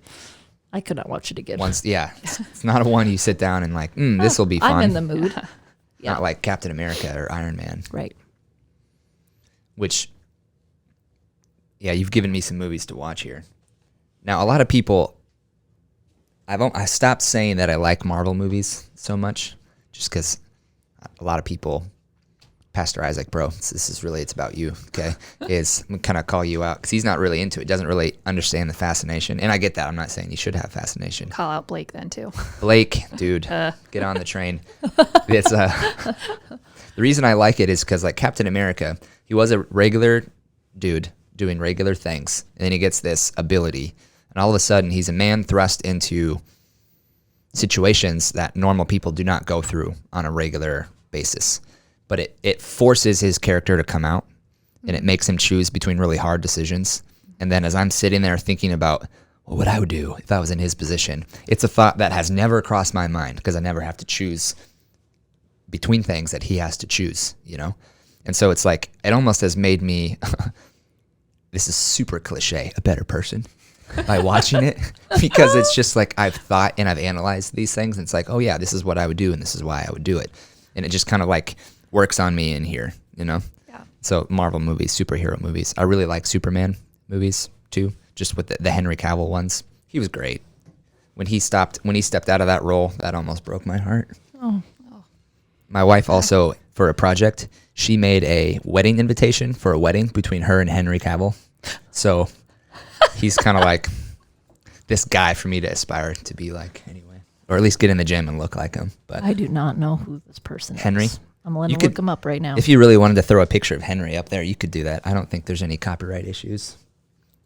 I could not watch it again. Once, yeah. It's not a one you sit down and like, this will be fun. I'm in the mood. Not like Captain America or Iron Man, Right. which, yeah, you've given me some movies to watch here. Now, a lot of people, I stopped saying that I like Marvel movies so much just because a lot of people, Pastor Isaac, bro, it's about you, okay? I'm going to kind of call you out because he's not really into it, doesn't really understand the fascination. And I get that. I'm not saying you should have fascination. Call out Blake then too. Blake, dude, get on the train. It's the reason I like it is because like Captain America, he was a regular dude doing regular things, and then he gets this ability, and all of a sudden he's a man thrust into situations that normal people do not go through on a regular basis. But it forces his character to come out, and it makes him choose between really hard decisions. And then as I'm sitting there thinking about what would I do if I was in his position, it's a thought that has never crossed my mind because I never have to choose between things that he has to choose, And so it's like, it almost has made me, this is super cliche, a better person by watching it because it's just like I've thought and I've analyzed these things. And it's like, oh yeah, this is what I would do and this is why I would do it. And it just kind of like works on me in here, Yeah. So Marvel movies, superhero movies. I really like Superman movies too, just with the Henry Cavill ones. He was great. When he stepped out of that role, that almost broke my heart. Oh. My wife also, for a project, she made a wedding invitation for a wedding between her and Henry Cavill. So he's kind of like this guy for me to aspire to be like anyway, or at least get in the gym and look like him. But I do not know who this person Henry? is. I'm going to look him up right now. if you really wanted to throw a picture of Henry up there, you could do that. I don't think there's any copyright issues.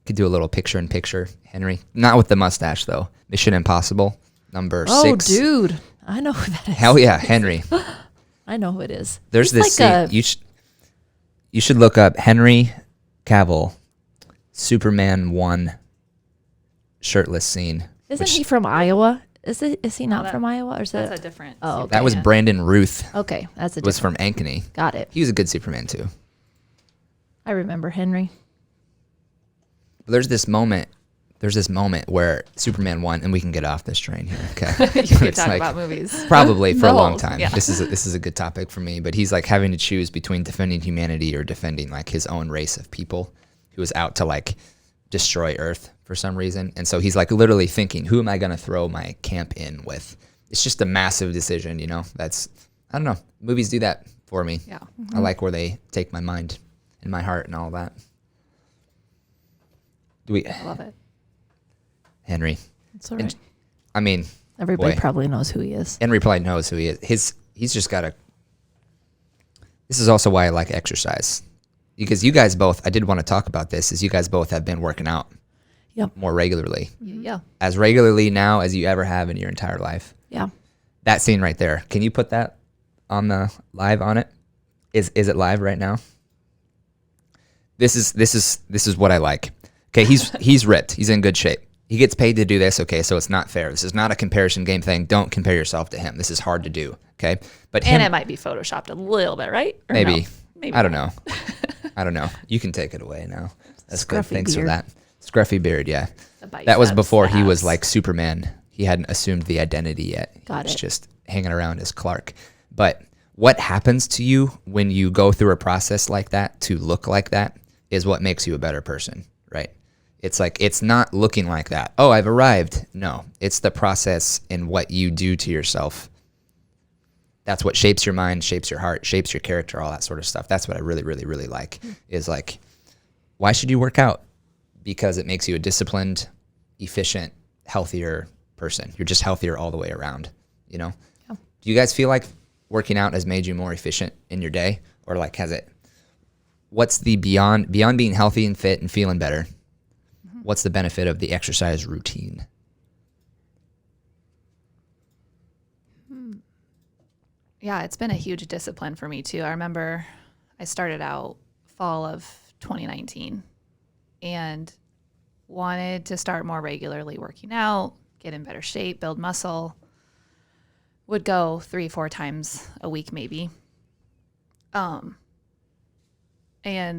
Could do a little picture-in-picture Henry. Not with the mustache, though. Mission Impossible, number 6. Oh, dude. I know who that is. Hell yeah, Henry. I know who it is. There's He's this like scene. You should look up Henry Cavill, Superman 1 shirtless scene. Isn't he from Iowa? Is he not that- from Iowa? Or is That's that a different. Oh, okay. That was Brandon Ruth. Okay, that's a Was different. from Ankeny. Got it. He was a good Superman too. I remember Henry. There's this moment where Superman 1, and we can get off this train here. Okay. You could It's talk like- about movies. Probably for a long No, time. yeah. This is a good topic for me. But he's like having to choose between defending humanity or defending like his own race of people who is out to like destroy Earth for some reason. And so he's like literally thinking, who am I going to throw my camp in with? It's just a massive decision, you know. That's I don't know. Movies do that for me. Yeah. I like where they take my mind and my heart and all that. Do we, I love it. It's Henry? all right. I mean, Everybody boy. probably knows who he is. Henry probably knows who he is. He's just got a. This is also why I like exercise, because you guys both. I did want to talk about this. Is you guys both have been working out Yep. more regularly, Yeah. as regularly now as you ever have in your entire life. Yeah. That scene right there. Can you put that on the live on it? Is it live right now? This is what I like. Okay, he's ripped. He's in good shape. He gets paid to do this. Okay, so it's not fair. This is not a comparison game thing. Don't compare yourself to him. This is hard to do. Okay, but him, And it might be photoshopped a little bit, right? Or maybe. no? Maybe I don't not. know. I don't know. You can take it away now. That's good. Scruffy Thanks for beard. that. Scruffy beard. Yeah, The that was biceps, before the he was abs. like Superman. He hadn't assumed the identity yet. Got He was it. just hanging around as Clark. But what happens to you when you go through a process like that to look like that is what makes you a better person, right? It's like, it's not looking like that. Oh, I've arrived. No, it's the process and what you do to yourself. That's what shapes your mind, shapes your heart, shapes your character, all that sort of stuff. That's what I really, really, really like is like, why should you work out? Because it makes you a disciplined, efficient, healthier person. You're just healthier all the way around, you know? Yeah. Do you guys feel like working out has made you more efficient in your day? Or like has it, what's the beyond being healthy and fit and feeling better? What's the benefit of the exercise routine? Yeah, it's been a huge discipline for me too. I remember I started out fall of 2019 and wanted to start more regularly working out, get in better shape, build muscle. Would go 3-4 times a week maybe. And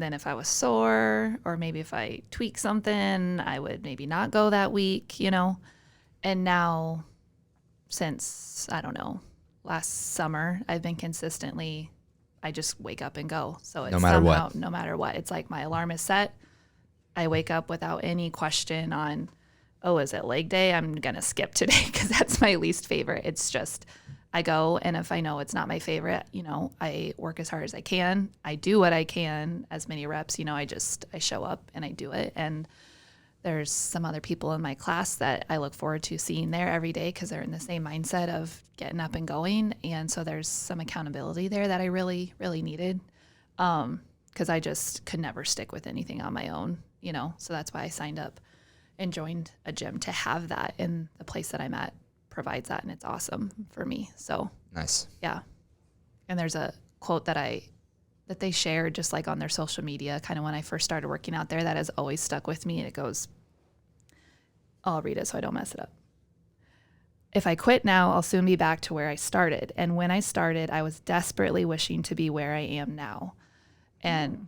then if I was sore or maybe if I tweaked something, I would maybe not go that week, you know. And now since, I don't know, last summer, I've been consistently, I just wake up and go. So it's No matter somehow, what. no matter what. It's like my alarm is set. I wake up without any question on, oh, is it leg day? I'm going to skip today because that's my least favorite. It's just, I go, and if I know it's not my favorite, you know, I work as hard as I can. I do what I can, as many reps, you know, I show up and I do it. And there's some other people in my class that I look forward to seeing there every day because they're in the same mindset of getting up and going. And so there's some accountability there that I really, really needed because I just could never stick with anything on my own, you know. So that's why I signed up and joined a gym to have that, and the place that I'm at provides that, and it's awesome for me. So Nice. yeah. And there's a quote that they shared just like on their social media kind of when I first started working out there that has always stuck with me, and it goes, I'll read it so I don't mess it up. If I quit now, I'll soon be back to where I started. And when I started, I was desperately wishing to be where I am now. And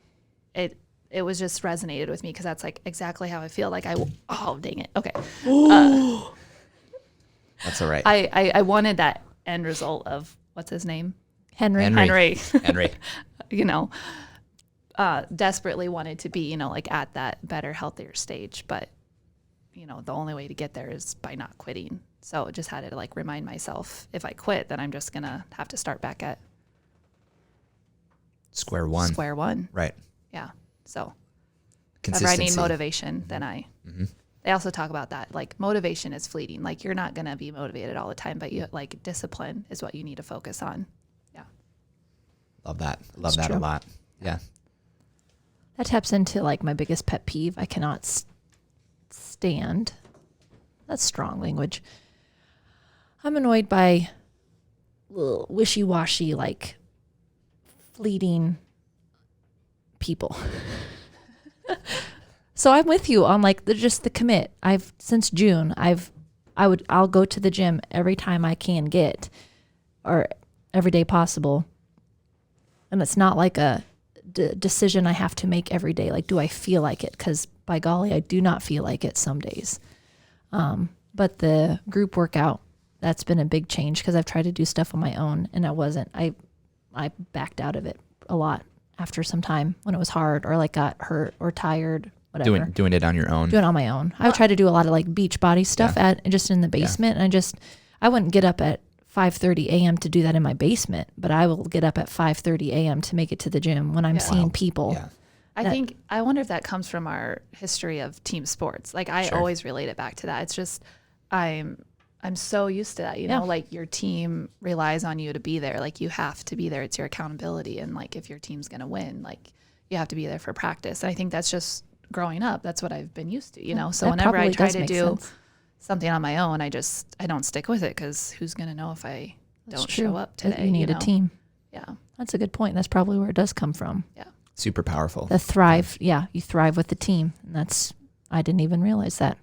it was just resonated with me because that's like exactly how I feel. Like oh, dang it. Okay. That's all right. I wanted that end result of, what's his name? Henry. Henry. Henry. You know, desperately wanted to be, you know, like at that better, healthier stage. But, you know, the only way to get there is by not quitting. So I just had to like remind myself, if I quit, then I'm just going to have to start back at Square one. square one. Right. Yeah. So if ever I Consistency. need motivation, then they also talk about that. Like motivation is fleeting. Like you're not going to be motivated all the time, but you like discipline is what you need to focus on. Yeah. Love that. Love That's that a true. lot. Yeah. That taps into like my biggest pet peeve. I cannot stand. That's strong language. I'm annoyed by little wishy-washy, like fleeting people. So I'm with you on like just the commit. Since June, I'll go to the gym every time I can get, or every day possible. And it's not like a decision I have to make every day. Like, do I feel like it? Because by golly, I do not feel like it some days. But the group workout, that's been a big change because I've tried to do stuff on my own and I backed out of it a lot after some time when it was hard or like got hurt or tired, whatever. Doing it on your own. Doing it on my own. I would try to do a lot of like beach body stuff just in the basement. And I wouldn't get up at 5:30 a.m. to do that in my basement, but I will get up at 5:30 a.m. to make it to the gym when I'm seeing people. Yeah. I wonder if that comes from our history of team sports. Like I always relate it back to that. It's just, I'm so used to that, you know, like your team relies on you to be there. Like you have to be there. It's your accountability. And like, if your team's going to win, like you have to be there for practice. And I think that's just growing up. That's what I've been used to, you know? So whenever I try to do something on my own, I don't stick with it because who's going to know if I don't show up today? You need a team. Yeah. That's a good point. That's probably where it does come from. Yeah. Super powerful. The thrive. Yeah. You thrive with the team. And I didn't even realize that.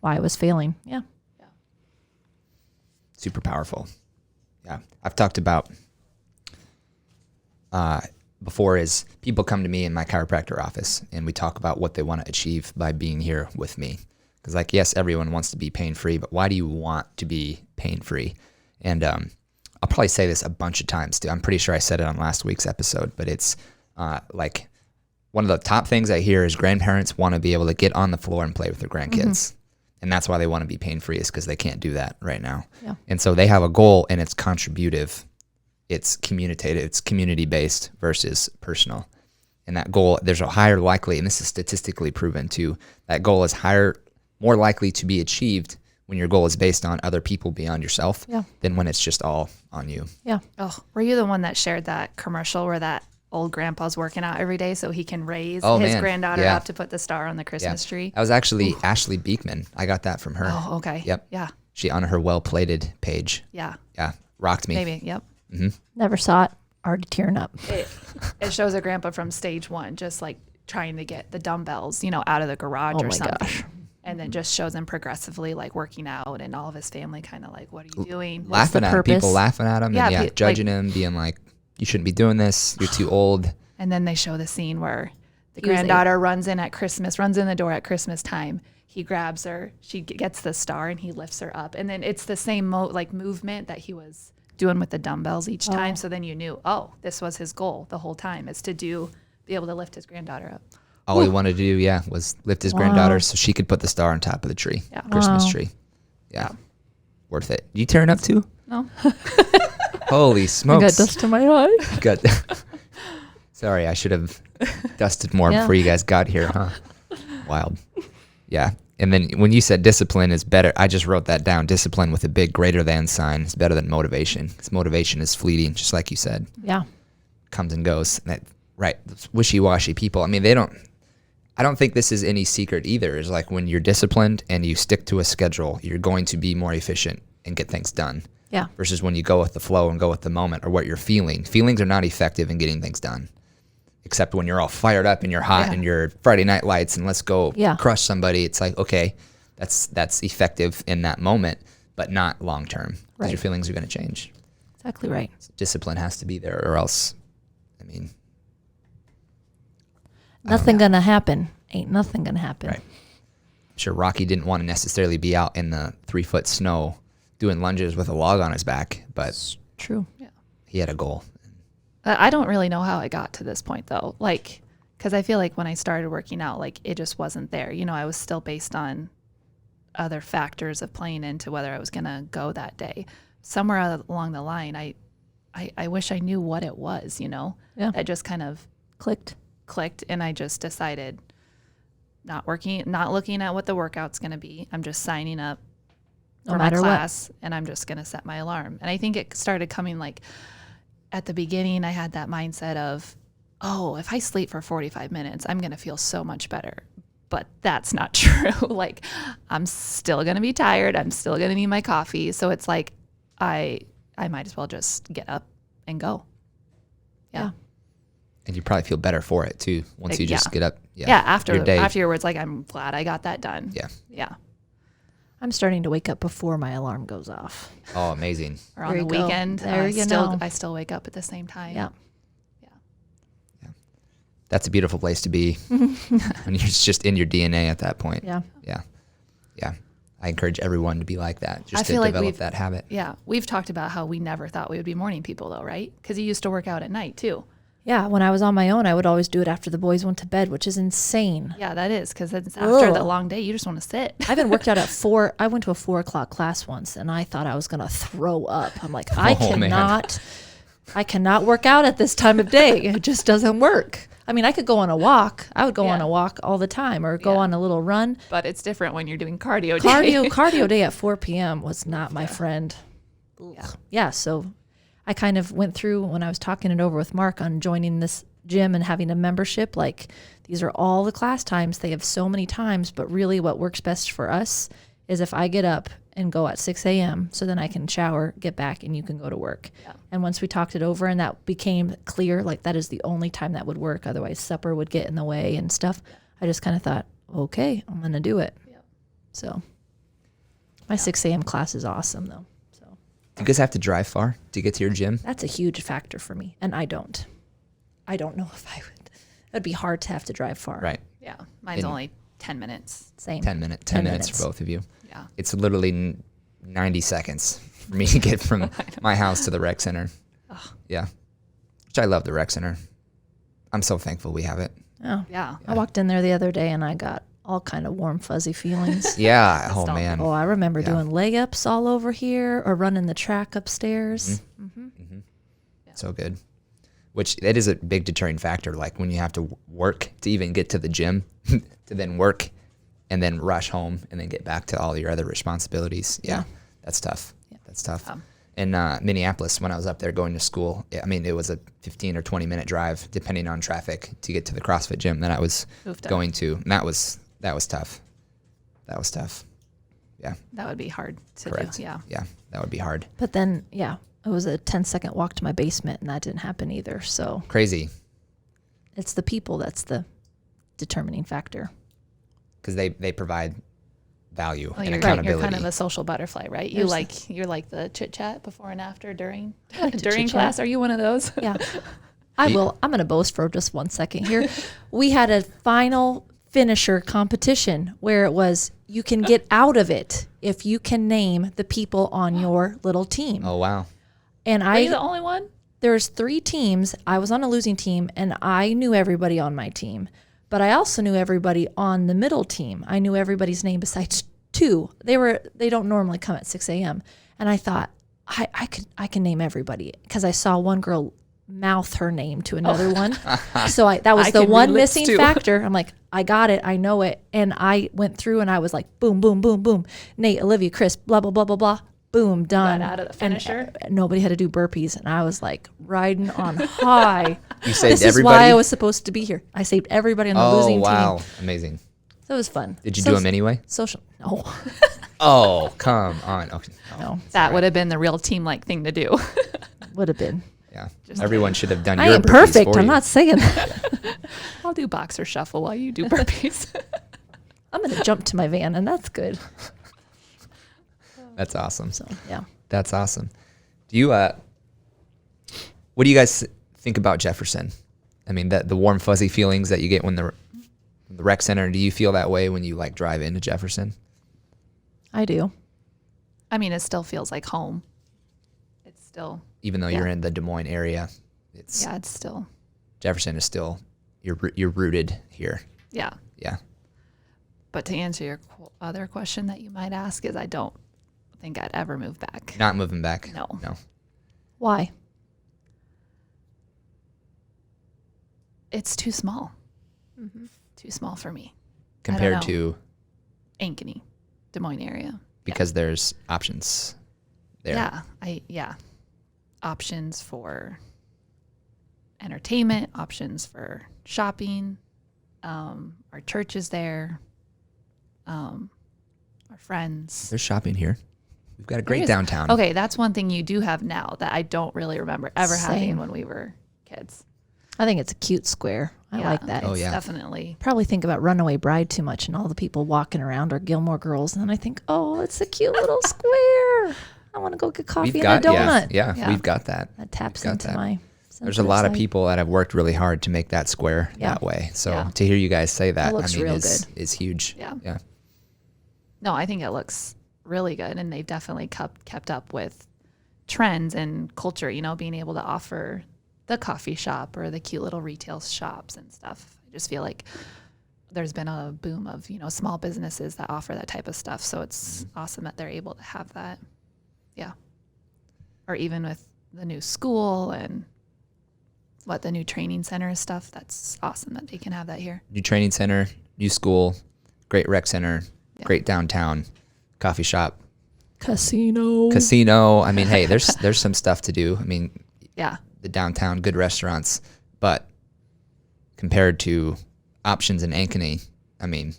Why I was failing. Yeah. Super powerful. Yeah. I've talked about before is people come to me in my chiropractor office and we talk about what they want to achieve by being here with me. Because like, yes, everyone wants to be pain-free, but why do you want to be pain-free? And I'll probably say this a bunch of times too. I'm pretty sure I said it on last week's episode, but it's like one of the top things I hear is grandparents want to be able to get on the floor and play with their grandkids. Mm-hmm. And that's why they want to be pain-free is because they can't do that right now. Yeah. And so they have a goal and it's contributive. It's communitative. It's community-based versus personal. And that goal, there's a higher likely, and this is statistically proven too, that goal is more likely to be achieved when your goal is based on other people beyond yourself than when it's just all on you. Yeah. Oh, were you the one that shared that commercial where that old grandpa's working out every day so he can raise his granddaughter up to put the star on the Christmas tree? That was actually Ashley Beekman. I got that from her. Oh, okay. Yep. Yeah. She on her well-plated page. Yeah. Yeah. Rocked me. Maybe. Yep. Mm-hmm. Never saw it. Already tearing up. It shows a grandpa from stage 1 just like trying to get the dumbbells, out of the garage or something. Gosh. And then just shows him progressively like working out and all of his family kind of like, what are you doing? Laughing at him, people laughing at him and judging him, being like, you shouldn't be doing this. You're too old. And then they show the scene where the granddaughter runs in the door at Christmas time. He grabs her, she gets the star and he lifts her up. And then it's the same movement that he was doing with the dumbbells each time. So then you knew, this was his goal the whole time, is to be able to lift his granddaughter up. All he wanted to do, was lift his granddaughter so she could put the star on top of the tree. Yeah. Christmas tree. Yeah. Worth it. You tearing up too? No. Holy smokes. I got dust in my eye. Good. Sorry, I should have dusted more before you guys got here, huh? Wild. Yeah. And then when you said discipline is better, I just wrote that down. Discipline with a big greater than sign is better than motivation. Because motivation is fleeting, just like you said. Yeah. Comes and goes. Right. Wishy-washy people. I mean, I don't think this is any secret either. It's like when you're disciplined and you stick to a schedule, you're going to be more efficient and get things done. Yeah. Versus when you go with the flow and go with the moment or what you're feeling. Feelings are not effective in getting things done. Except when you're all fired up and you're hot and you're Friday Night Lights and let's go crush somebody. It's like, okay, that's effective in that moment, but not long term. Because your feelings are going to change. Exactly right. So discipline has to be there or else, nothing gonna happen. Ain't nothing gonna happen. Right. I'm sure Rocky didn't want to necessarily be out in the 3-foot snow doing lunges with a log on his back, but it's true. Yeah. He had a goal. I don't really know how I got to this point though. Like, cause I feel like when I started working out, like it just wasn't there. I was still based on other factors of playing into whether I was going to go that day. Somewhere along the line, I wish I knew what it was, that just kind of clicked. And I just decided not looking at what the workout's going to be. I'm just signing up for my class and I'm just going to set my alarm. And I think it started coming like at the beginning, I had that mindset of, if I sleep for 45 minutes, I'm going to feel so much better. But that's not true. Like I'm still going to be tired. I'm still going to need my coffee. So it's like, I might as well just get up and go. Yeah. And you probably feel better for it too once you just get up. Yeah. Yeah. Afterwards, like, I'm glad I got that done. Yeah. Yeah. I'm starting to wake up before my alarm goes off. Oh, amazing. Or on There the you go. weekend, There you know. I still wake up at the same time. Yeah. That's a beautiful place to be when you're just in your DNA at that point. Yeah. Yeah. Yeah. I encourage everyone to be like that, just I to feel like develop that habit. Yeah. We've talked about how we never thought we would be morning people, though, right? Because you used to work out at night, too. Yeah. When I was on my own, I would always do it after the boys went to bed, which is insane. Yeah, that is. Because it's after the Ugh. long day, you just want to sit. I haven't worked out at 4. I went to a 4:00 class once and I thought I was going to throw up. I'm like, I cannot work out at this time of day. It just doesn't work. I mean, I could go on a walk. I would go on a walk all the time or go on a little run. But it's different when you're doing cardio day. Cardio day at 4 p.m. was not my friend. Yeah. So I kind of went through when I was talking it over with Mark on joining this gym and having a membership. Like, these are all the class times. They have so many times, but really what works best for us is if I get up and go at 6 a.m. so then I can shower, get back, and you can go to work. Yeah. And once we talked it over and that became clear, like that is the only time that would work. Otherwise supper would get in the way and stuff. I just kind of thought, okay, I'm going to do it. Yeah. So my 6 a.m. class is awesome though. So Do you guys have to drive far to get to your gym? that's a huge factor for me. And I don't know if I would. It would be hard to have to drive far. Right. Yeah. Mine's only 10 minutes. Same. 10 minutes for both of you. Yeah. It's literally 90 seconds for me to get from my house to the rec center. Yeah. Which I love the rec center. I'm so thankful we have it. Oh. Yeah. I walked in there the other day and I got all kind of warm, fuzzy feelings. Yeah. Oh, man. Oh, I remember doing leg-ups all over here or running the track upstairs. So good. Which it is a big deterring factor. Like when you have to work to even get to the gym, to then work and then rush home and then get back to all your other responsibilities. Yeah. That's tough. Yeah. That's tough. In Minneapolis, when I was up there going to school, I mean, it was a 15 or 20 minute drive, depending on traffic, to get to the CrossFit gym that I was going to. And that was tough. That was tough. Yeah. That would be hard to Correct. do. Yeah. Yeah. That would be hard. But then, yeah, it was a 10-second walk to my basement and that didn't happen either. So Crazy. it's the people that's the determining factor. Because they provide value Well, and you're accountability. You're kind of a social butterfly, right? You're like the chit chat before and after during like to during chit-chat. class. Are you one of those? Yeah. I'm going to boast for just 1 second here. We had a final finisher competition where it was you can get out of it if you can name the people on your little team. Oh, wow. And Are you the only one? there's 3 teams. I was on a losing team and I knew everybody on my team, but I also knew everybody on the middle team. I knew everybody's name besides 2. They don't normally come at 6 a.m. And I thought I can name everybody because I saw one girl mouth her name to another one. So that was the one missing factor. I'm like, I got it. I know it. And I went through and I was like, boom, boom, boom, boom. Nate, Olivia, Chris, blah, blah, blah, blah, blah. Boom, done. Got out of the finisher. And nobody had to do burpees. And I was like riding on high. You saved This is everybody? why I was supposed to be here. I saved everybody on the losing wow. team. Amazing. So it was fun. Did you do them anyway? Social. No. Oh, come on. Okay. No. That would have been the real team-like thing to do. Would have been. Yeah. Everyone should have done I your ain't burpees perfect. for I'm you. not saying that. I'll do boxer shuffle while you do burpees. I'm going to jump to my van, and that's good. That's awesome. So, yeah. That's awesome. Do you what do you guys think about Jefferson? I mean, the warm fuzzy feelings that you get when the rec center, do you feel that way when you like drive into Jefferson? I do. I mean, it still feels like home. It's still, Even though you're in the Des Moines area, it's still, Jefferson is still you're rooted here. yeah. Yeah. But to answer your other question that you might ask is I don't think I'd ever move back. Not moving back. No. Why? It's too small. Too small for me. Compared know. to Ankeny, Des Moines area. because there's options there. Yeah. Options for entertainment, options for shopping. Our church is there. Our friends. There's shopping here. We've got a great downtown. Okay, that's one thing you do have now that I don't really remember ever having Same. when we were kids. I think it's a cute square. I Yeah, like that. Oh, it's yeah. definitely. Probably think about Runaway Bride too much and all the people walking around or Gilmore Girls. And then I think, oh, it's a cute little square. I want to go get coffee We've and got a donut. Yeah. we've got that. That taps We've got into that. my There's a lot of sensitive side. people that have worked really hard to make that square Yeah. that way. So Yeah. to hear you guys say that, looks real good. is huge. Yeah. Yeah. No, I think it looks really good, and they've definitely kept up with trends and culture. You know, being able to offer the coffee shop or the cute little retail shops and stuff. I just feel like there's been a boom of, you know, small businesses that offer that type of stuff. So it's awesome that they're able to have that. Yeah. Or even with the new school and the new training center stuff. That's awesome that they can have that here. New training center, new school, great rec center, Yeah. great downtown coffee shop, Casino. casino. I mean, hey, there's some stuff to do. I mean, Yeah. the downtown, good restaurants, but compared to options in Ankeny, I mean,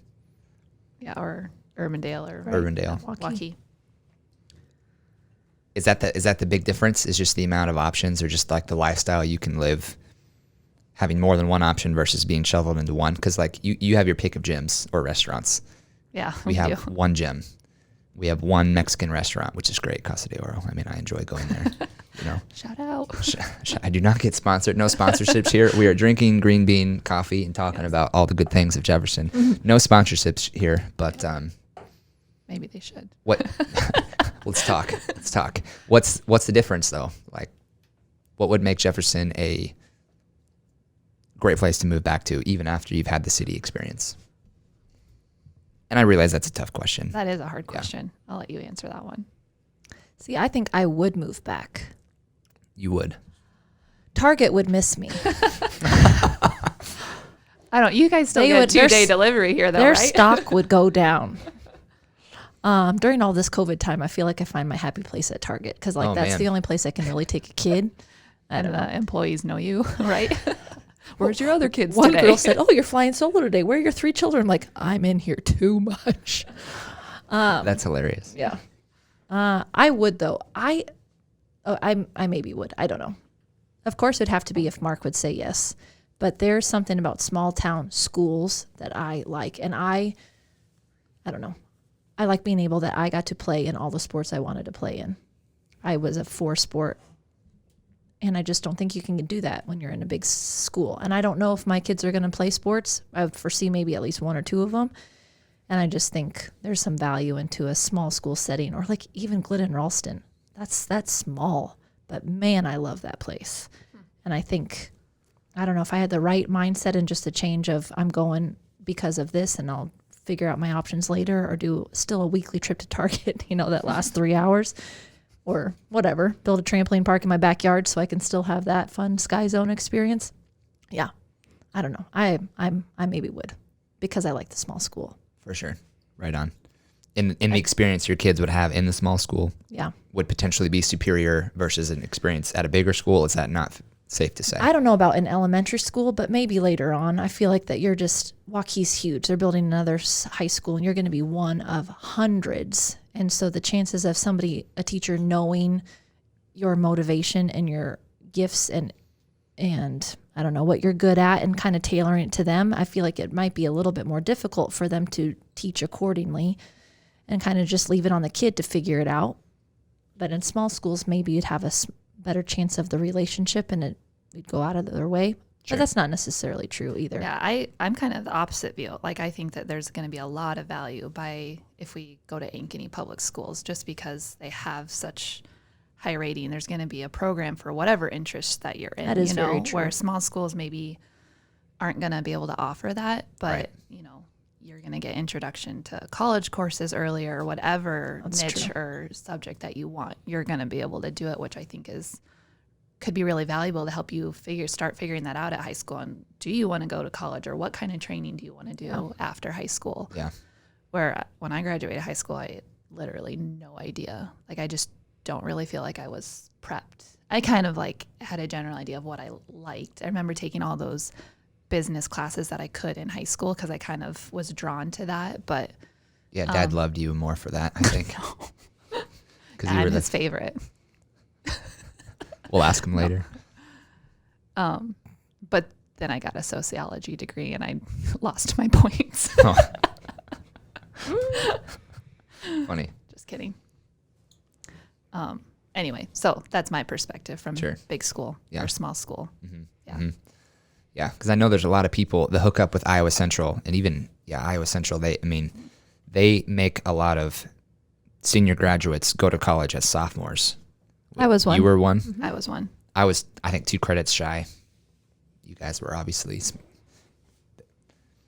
Yeah. Or Urbandale or Urbandale. Waukee. Is that the big difference? Is just the amount of options, or just like the lifestyle you can live, having more than one option versus being shoveled into one? Because like you have your pick of gyms or restaurants. Yeah. We have do. one gym. We have one Mexican restaurant, which is great, Casa de Oro. I mean, I enjoy going there. You know, Shout out. I do not get sponsored. No sponsorships here. We are drinking green bean coffee and talking about all the good things of Jefferson. No sponsorships here, but Maybe they should. what? Let's talk. Let's talk. What's the difference though? Like, what would make Jefferson a great place to move back to, even after you've had the city experience? And I realize that's a tough question. That is a hard question. I'll let you answer that one. See, I think I would move back. You would. Target would miss me. I don't. You guys still They get would- their 2-day s- delivery here, though, Their right? stock would go down. During all this COVID time, I feel like I find my happy place at Target because like Oh, that's man. the only place I can really take a kid. I And don't know. the employees know you, right? Where's your other kids One today? girl said, "Oh, you're flying solo today. Where are your 3 children?" I'm like, I'm in here too much. That's hilarious. Yeah. I would though. I maybe would. I don't know. Of course, it'd have to be if Mark would say yes. But there's something about small town schools that I like, and I don't know. I like being able that I got to play in all the sports I wanted to play in. I was a 4-sport, and I just don't think you can do that when you're in a big school. And I don't know if my kids are going to play sports. I would foresee maybe at least 1 or 2 of them. And I just think there's some value into a small school setting, or like even Glidden and Ralston. That's small, but man, I love that place. And I think, I don't know if I had the right mindset and just a change of I'm going because of this, and I'll figure out my options later, or do still a weekly trip to Target, you know, that lasts 3 hours, or whatever. Build a trampoline park in my backyard so I can still have that fun Sky Zone experience. Yeah, I don't know. I maybe would, because I like the small school. For sure. Right on. In the experience your kids would have in the small school Yeah. would potentially be superior versus an experience at a bigger school. Is that not safe to say? I don't know about in elementary school, but maybe later on. I feel like that you're just, Waukee's huge. They're building another high school, and you're going to be one of hundreds. And so the chances of a teacher knowing your motivation and your gifts and I don't know what you're good at and kind of tailoring it to them, I feel like it might be a little bit more difficult for them to teach accordingly and kind of just leave it on the kid to figure it out. But in small schools, maybe you'd have a better chance of the relationship, and it'd go out of their way. Sure. But that's not necessarily true either. Yeah, I'm kind of the opposite view. Like, I think that there's going to be a lot of value if we go to Ankeny Public Schools, just because they have such high rating. There's going to be a program for whatever interest that you're in. That is very true. Where small schools maybe aren't going to be able to offer that, but Right. you're going to get introduction to college courses earlier, or whatever That's niche true. or subject that you want. You're going to be able to do it, which I think could be really valuable to help you start figuring that out at high school. And do you want to go to college, or what kind of training do you want to do after high school? Yeah. Where when I graduated high school, I had literally no idea. Like, I just don't really feel like I was prepped. I kind of like had a general idea of what I liked. I remember taking all those business classes that I could in high school because I kind of was drawn to that. But Yeah, Dad loved you more for that, I think. Because you were I'm his favorite. We'll ask him later. But then I got a sociology degree and I lost my points. Funny. Just kidding. Anyway, so that's my perspective from Sure. big school Yeah. or small school. Yeah. Yeah, because I know there's a lot of people that hook up with Iowa Central, and even Iowa Central. They make a lot of senior graduates go to college as sophomores. I was one. You were one. I was one. I was, I think, 2 credits shy. You guys were obviously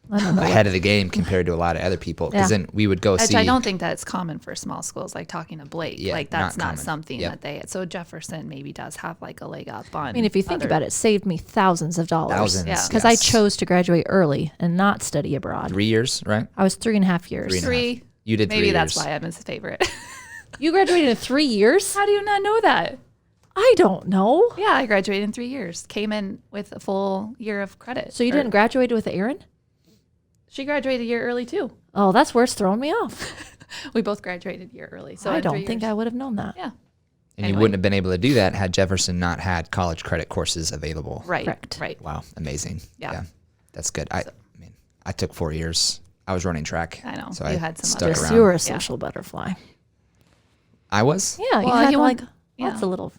I don't know. ahead of the game compared to a lot of other people. Because Yeah. then we would go Which see. I don't think that's common for small schools, like talking to Blake. Yeah, like that's not not common. something Yep. that they. So Jefferson maybe does have like a leg up on. I mean, if you think about it, saved me thousands of dollars. Thousands, Yeah. Because I yes. chose to graduate early and not study abroad. 3 years, right? I was 3.5 years. 3.5. Three. You did 3 Maybe years. that's why I'm his favorite. You graduated in 3 years? How do you not know that? I don't know. Yeah, I graduated in 3 years. Came in with a full year of credit. So you Or- didn't graduate with Erin? She graduated a year early too. Oh, that's worse throwing me off. We both graduated a year early. So I in 3 don't think years. I would have known that. Yeah. And Anyway. you wouldn't have been able to do that had Jefferson not had college credit courses available. Right. Correct. Right. Wow, amazing. Yeah. That's good. I mean, I took 4 years. I was running track. I know. So You I had some stuck other- Yes, around. you were a social butterfly. I was? Yeah, you Well, had you like want- lots yeah. of little,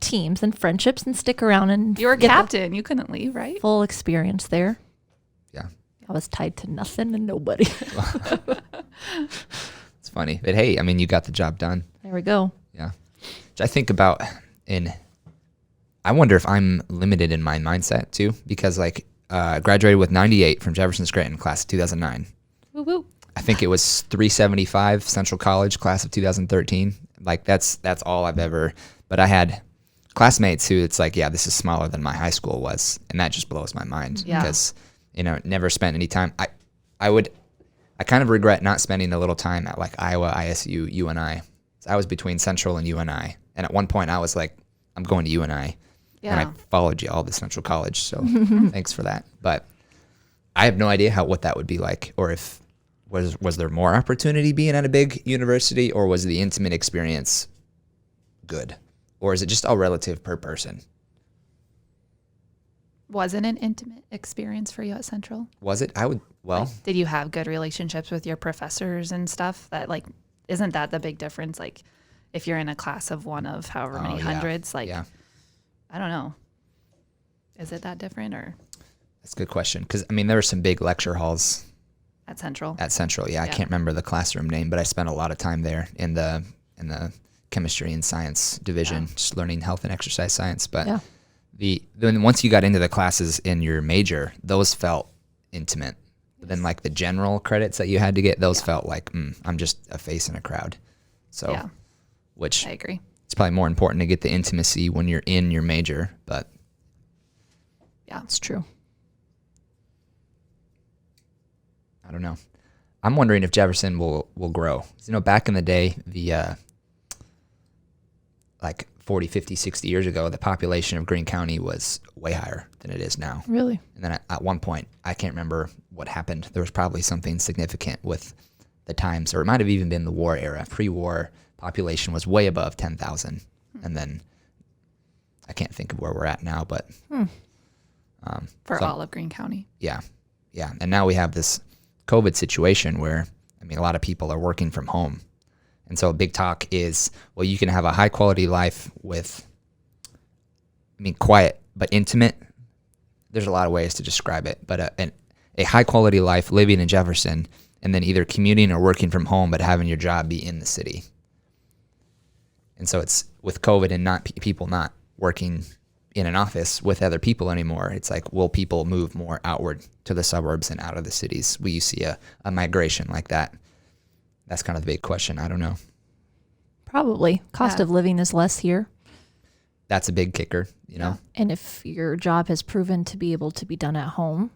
teams and friendships and stick around and You were get the captain. You couldn't leave, right? full experience there. Yeah. I was tied to nothing and nobody. It's funny. But hey, I mean, you got the job done. There we go. Yeah. Which I think about I wonder if I'm limited in my mindset too, because like graduated with 98 from Jefferson Scranton class of 2009. Woo woo. I think it was 375 Central College class of 2013. Like that's all I've ever, but I had classmates who it's like, yeah, this is smaller than my high school was. And that just blows my mind Yeah. because, never spent any time. I kind of regret not spending a little time at like Iowa, ISU, UNI. So I was between Central and UNI. And at one point I was like, I'm going to UNI. Yeah. And I followed you all to Central College. So thanks for that. But I have no idea what that would be like, or if was there more opportunity being at a big university, or was the intimate experience good, or is it just all relative per person? Was it an intimate experience for you at Central? Was it? Did you have good relationships with your professors and stuff? That like, isn't that the big difference? Like, if you're in a class of one of however many hundreds, like, yeah, I don't know. Is it that different or that's a good question. Because I mean, there were some big lecture halls at Central? at Central. Yeah, I Yeah. can't remember the classroom name, but I spent a lot of time there in the chemistry and science division, just learning health and exercise science. But Yeah. then once you got into the classes in your major, those felt intimate. But then like the general credits that you had to get, those felt like I'm just a face in a crowd. So, Yeah, which I agree. it's probably more important to get the intimacy when you're in your major. But Yeah. It's true. I don't know. I'm wondering if Jefferson will grow. Back in the day, the like 40, 50, 60 years ago, the population of Greene County was way higher than it is now. Really? And then at one point, I can't remember what happened. There was probably something significant with the times, or it might have even been the war era. Pre-war population was way above 10,000. And then I can't think of where we're at now, but For So- all of Greene County. yeah. And now we have this COVID situation where, I mean, a lot of people are working from home. And so a big talk is, well, you can have a high quality life with, quiet but intimate. There's a lot of ways to describe it, but a high quality life living in Jefferson, and then either commuting or working from home, but having your job be in the city. And so it's with COVID and not people not working in an office with other people anymore. It's like, will people move more outward to the suburbs and out of the cities? Will you see a migration like that? That's kind of the big question. I don't know. Probably. Cost Yeah. of living is less here. That's a big kicker, know? And if your job has proven to be able to be done at home,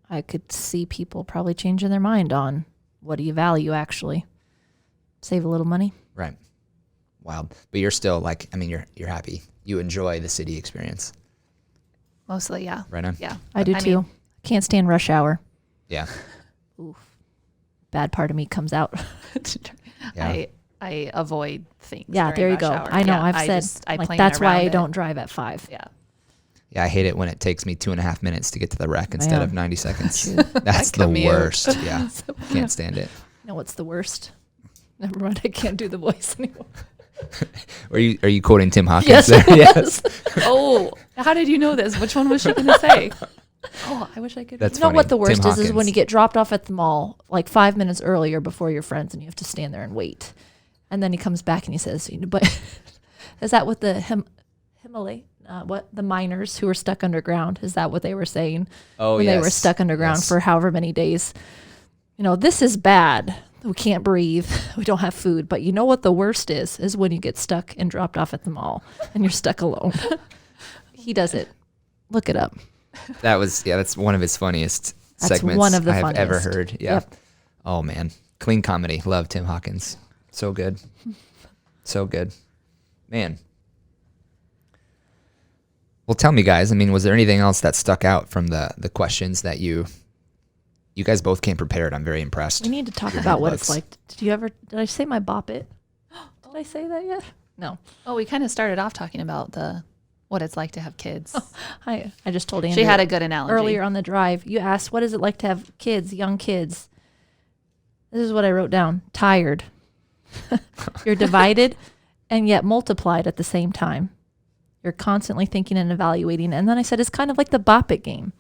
I could see people probably changing their mind on what do you value actually. Save a little money. Right. Wild. But you're still like, you're happy. You enjoy the city experience. Mostly, yeah. Right on? Yeah. I do too. Can't stand rush hour. Yeah. Bad part of me comes out. Yeah. I avoid things. Yeah, during there you rush go. hour. I know. Yeah, I've said I like, plan that's why around I it. don't drive at 5. Yeah. Yeah, I hate it when it takes me 2.5 minutes to get to the wreck instead Man. of 90 seconds. That's the commute. worst. Yeah, can't stand it. You know what's the worst? Never mind, I can't do the voice anymore. Are you quoting Tim Hawkins? Yes, there? I Yes. Oh, how did you know this? Which one was she going to say? Oh, I wish I could. That's You know funny. what the worst Tim is when Hawkins. you get dropped off at the mall like 5 minutes earlier before your friends and you have to stand there and wait. And then he comes back and he says, but is that what the Himalay, the miners who were stuck underground, is that what they were saying? Oh, when yes. they were stuck underground Yes. for however many days. This is bad. We can't breathe. We don't have food. But you know what the worst is when you get stuck and dropped off at the mall and you're stuck alone. He does it. Look it up. That's one of his funniest That's segments one of the I have ever funniest. heard. Yeah. Yep. Oh man, clean comedy. Love Tim Hawkins. So good. So good. Man. Well, tell me, guys. I mean, was there anything else that stuck out from the questions that you guys both came prepared? I'm very impressed. We need to talk about what it's notebooks. like. Did I say my bop it? Did I say that yet? No. Oh, we kind of started off talking about what it's like to have kids. I just told Andrew. She had a good analogy. Earlier on the drive. You asked, what is it like to have kids, young kids? This is what I wrote down. Tired. You're divided and yet multiplied at the same time. You're constantly thinking and evaluating. And then I said, it's kind of like the bop it game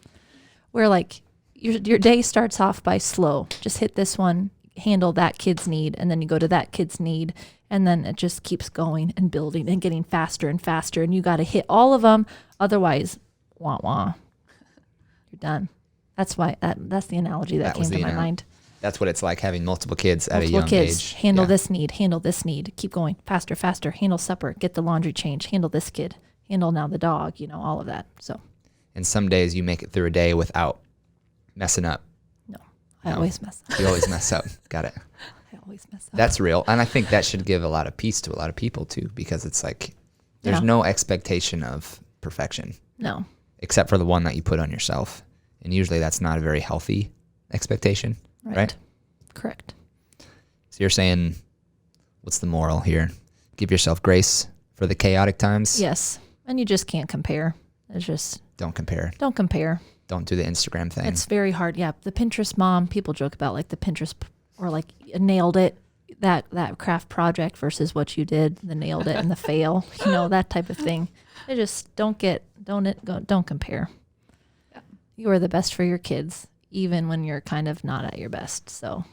where like your day starts off by slow. Just hit this one, handle that kid's need, and then you go to that kid's need, and then it just keeps going and building and getting faster and faster, and you got to hit all of them, otherwise, wah wah, you're done. That's why that's the analogy that came was to the my mind. That's what it's like having multiple kids at a Multiple young kids, age. handle Yeah. this need, keep going faster, faster. Handle supper, get the laundry changed, handle this kid, handle now the dog, all of that. So And some days you make it through a day without messing up. I always mess up. You always mess up. Got it. I always mess up. That's real. And I think that should give a lot of peace to a lot of people too, because it's like there's Yeah. no expectation of perfection No. except for the one that you put on yourself. And usually that's not a very healthy expectation, right? Correct. So you're saying, what's the moral here? Give yourself grace for the chaotic times. Yes. And you just can't compare. It's just, Don't compare. don't compare. Don't do the Instagram thing. It's very hard. Yeah. The Pinterest mom, people joke about like the Pinterest or like nailed it, that craft project versus what you did, the nailed it and the fail, that type of thing. It just don't compare. Yeah. You are the best for your kids, even when you're kind of not at your best. So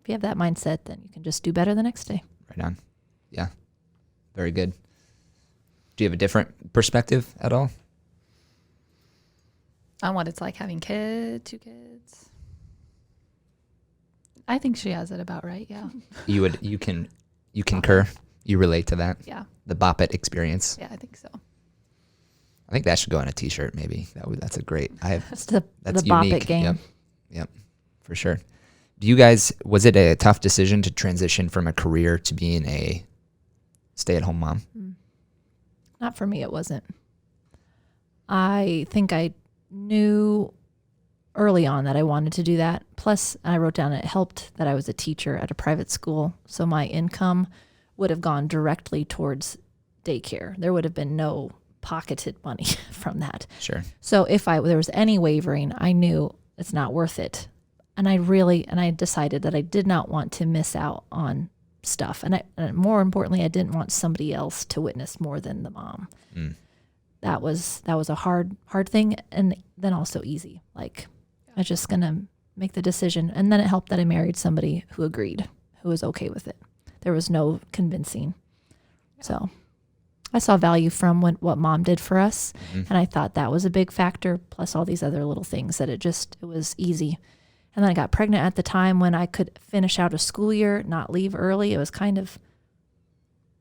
if you have that mindset, then you can just do better the next day. Right on. Yeah. Very good. Do you have a different perspective at all? On what it's like having two kids. I think she has it about right. Yeah. You concur? You relate to that? Yeah. The Bop It experience? Yeah, I think so. I think that should go on a t-shirt maybe. That's a great, That's the that's bop unique. it game. Yep. For sure. Was it a tough decision to transition from a career to being a stay-at-home mom? Not for me, it wasn't. I think I knew early on that I wanted to do that. Plus, I wrote down it helped that I was a teacher at a private school, so my income would have gone directly towards daycare. There would have been no pocketed money from that. Sure. So if there was any wavering, I knew it's not worth it. And I decided that I did not want to miss out on stuff. And more importantly, I didn't want somebody else to witness more than the mom. Mm. That was a hard thing, and then also easy. Like I was just gonna make the decision, and then it helped that I married somebody who agreed, who was okay with it. There was no convincing. So I saw value from what mom did for us, and I thought that was a big factor. Plus all these other little things that it was easy. And then I got pregnant at the time when I could finish out a school year, not leave early. It was kind of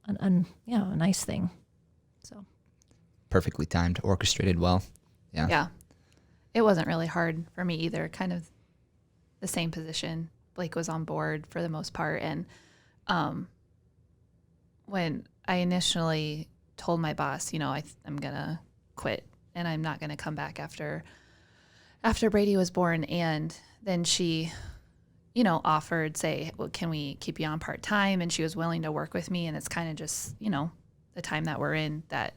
a nice thing. So Perfectly timed, orchestrated well. Yeah. Yeah. It wasn't really hard for me either. Kind of the same position. Blake was on board for the most part. And when I initially told my boss, I'm going to quit and I'm not going to come back after Brady was born. And then she, offered, say, well, can we keep you on part-time? And she was willing to work with me. And it's kind of just, the time that we're in that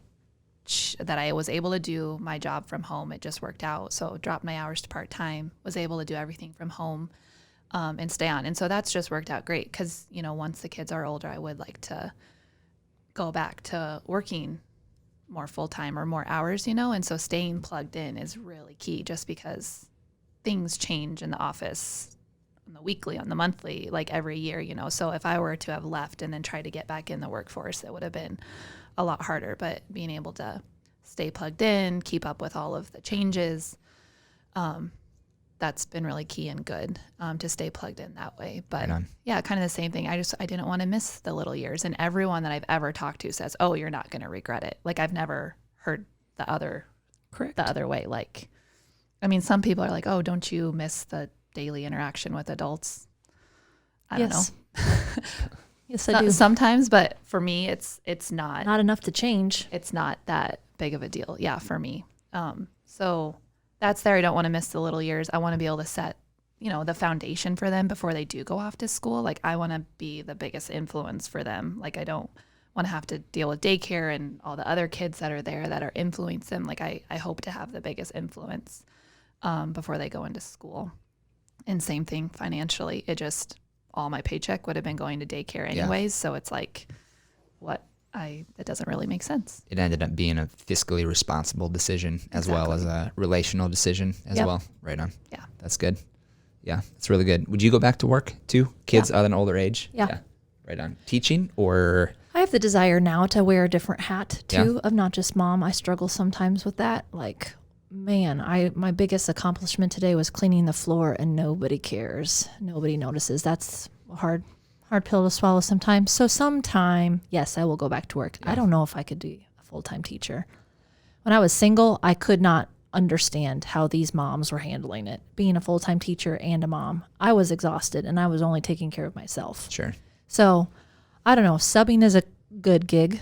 that I was able to do my job from home. It just worked out. So dropped my hours to part-time, was able to do everything from home, and stay on. And so that's just worked out great. Cause once the kids are older, I would like to go back to working more full-time or more hours, and so staying plugged in is really key, just because things change in the office on the weekly, on the monthly, like every year, so if I were to have left and then try to get back in the workforce, it would have been a lot harder. But being able to stay plugged in, keep up with all of the changes, that's been really key and good, to stay plugged in that way. But yeah, kind of the same thing. I didn't want to miss the little years. And everyone that I've ever talked to says, oh, you're not going to regret it. Like, I've never heard the other way. Like, I mean, some people are like, oh, don't you miss the daily interaction with adults? I don't know. Yes, I do. Sometimes, but for me, it's not enough to change. It's not that big of a deal. Yeah, for me. So that's there. I don't want to miss the little years. I want to be able to set, the foundation for them before they do go off to school. Like, I want to be the biggest influence for them. Like, I don't want to have to deal with daycare and all the other kids that are there that are influencing them. Like, I hope to have the biggest influence, before they go into school. And same thing financially. All my paycheck would have been going to daycare anyways. Yeah. So it's like, that doesn't really make sense. It ended up being a fiscally responsible decision as well as a relational decision as well. Right on. Yeah. That's good. Yeah, it's really good. Would you go back to work too? Kids at an older age? Yeah. Right on. Teaching or? I have the desire now to wear a different hat too, of not just mom. I struggle sometimes with that. Like, man, my biggest accomplishment today was cleaning the floor, and nobody cares. Nobody notices. That's a hard pill to swallow sometimes. So sometime, yes, I will go back to work. Yeah. I don't know if I could be a full-time teacher. When I was single, I could not understand how these moms were handling it. Being a full-time teacher and a mom, I was exhausted, and I was only taking care of myself. Sure. So I don't know. Subbing is a good gig,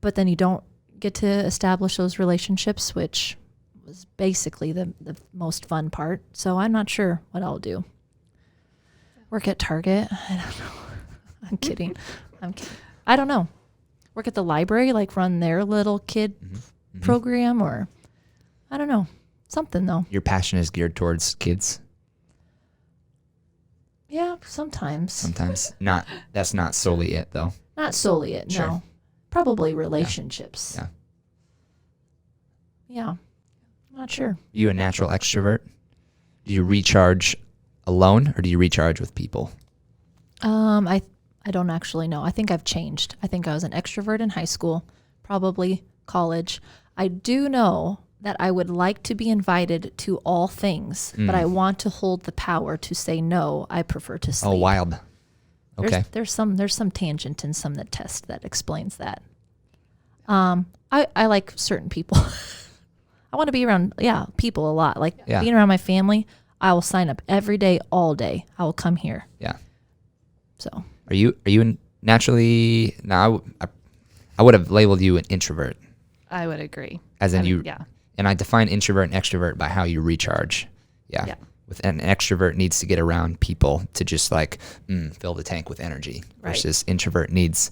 but then you don't get to establish those relationships, which was basically the most fun part. So I'm not sure what I'll do. Work at Target? I don't know. I'm kidding. I don't know. Work at the library, like run their little kid program, or I don't know. Something though. Your passion is geared towards kids? Yeah, sometimes. That's not solely it though. Not solely it, sure. No. Probably relationships. Yeah. Not sure. You a natural extrovert? Do you recharge alone or do you recharge with people? I don't actually know. I think I've changed. I think I was an extrovert in high school, probably college. I do know that I would like to be invited to all things, but I want to hold the power to say no. I prefer to sleep. Oh, wild. Okay. There's some tangent in some that test that explains that. I like certain people. I want to be around people a lot. Like being around my family. I will sign up every day, all day. I will come here. Yeah. So. Are you naturally? No, I would have labeled you an introvert. I would agree. As in you. Yeah. And I define introvert and extrovert by how you recharge. Yeah. With an extrovert needs to get around people to just like fill the tank with energy. Right. Versus introvert needs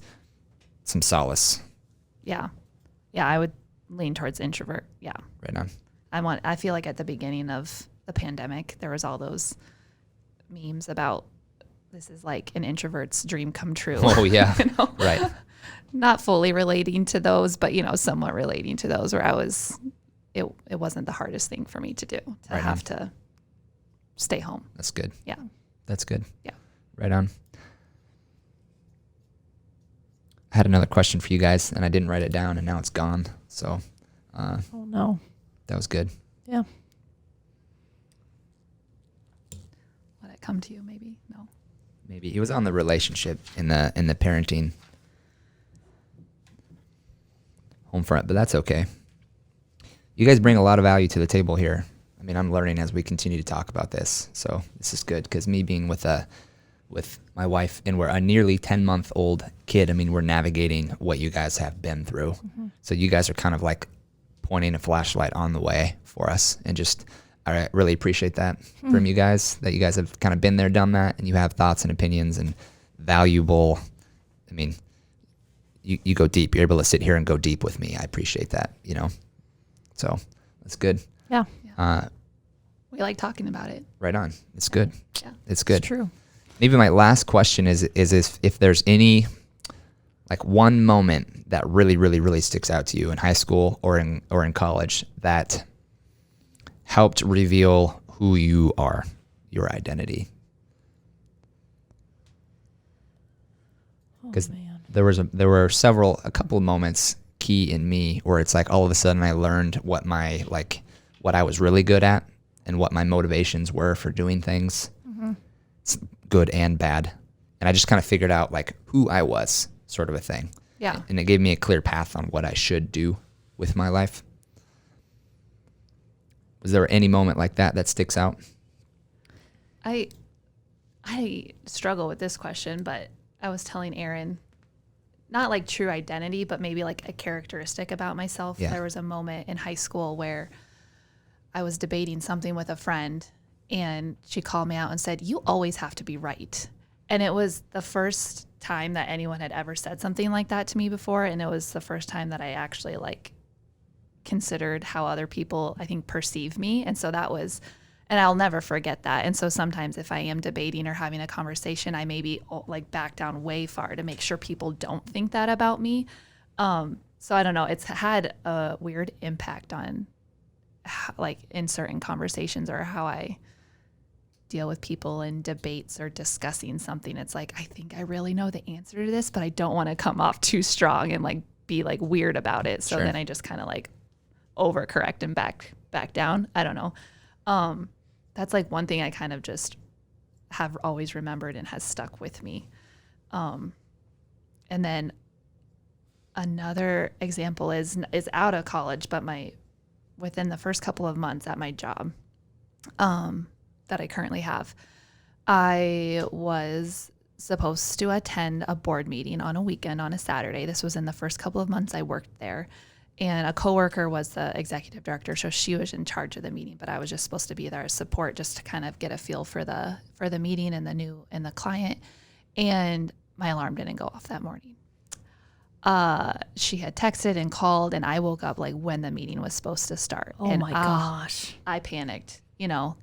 some solace. Yeah. Yeah, I would lean towards introvert. Yeah. Right on. I feel like at the beginning of the pandemic, there was all those memes about this is like an introvert's dream come true. Oh yeah. Right. Not fully relating to those, but somewhat relating to those where it wasn't the hardest thing for me to do to have to stay home. That's good. Yeah. That's good. Yeah. Right on. I had another question for you guys and I didn't write it down and now it's gone. So, oh no. That was good. Yeah. Let it come to you maybe? No. Maybe it was on the relationship in the parenting home front, but that's okay. You guys bring a lot of value to the table here. I mean, I'm learning as we continue to talk about this, so this is good because me being with my wife and we're a nearly 10-month-old kid. I mean, we're navigating what you guys have been through, so you guys are kind of like pointing a flashlight on the way for us, and just I really appreciate that from you guys, that you guys have kind of been there, done that, and you have thoughts and opinions and valuable. I mean, you go deep. You're able to sit here and go deep with me. I appreciate that, you know? So that's good. Yeah. We like talking about it. Right on. It's good. Yeah. It's good. It's true. Maybe my last question is if there's any, like, one moment that really, really, really sticks out to you in high school or in college that helped reveal who you are, your identity. Because there were a couple of moments key in me where it's like all of a sudden I learned what I was really good at and what my motivations were for doing things, good and bad. And I just kind of figured out like who I was, sort of a thing. Yeah. And it gave me a clear path on what I should do with my life. Was there any moment like that sticks out? I struggle with this question, but I was telling Aaron, not like true identity, but maybe like a characteristic about myself. Yeah. There was a moment in high school where I was debating something with a friend, and she called me out and said, "You always have to be right." And it was the first time that anyone had ever said something like that to me before, and it was the first time that I actually like considered how other people, I think, perceive me. And so that was, and I'll never forget that. And so sometimes if I am debating or having a conversation, I maybe like back down way far to make sure people don't think that about me. So I don't know. It's had a weird impact on like in certain conversations or how I deal with people in debates or discussing something. It's like, I think I really know the answer to this, but I don't want to come off too strong and like be like weird about it. So then I just kind of like overcorrect and back down. I don't know. That's like one thing I kind of just have always remembered and has stuck with me. And then another example is out of college, but within the first couple of months at my job that I currently have, I was supposed to attend a board meeting on a weekend on a Saturday. This was in the first couple of months I worked there. And a coworker was the executive director, so she was in charge of the meeting, but I was just supposed to be there as support just to kind of get a feel for the meeting and the client. And my alarm didn't go off that morning. She had texted and called, and I woke up like when the meeting was supposed to start. Oh and my gosh. I panicked,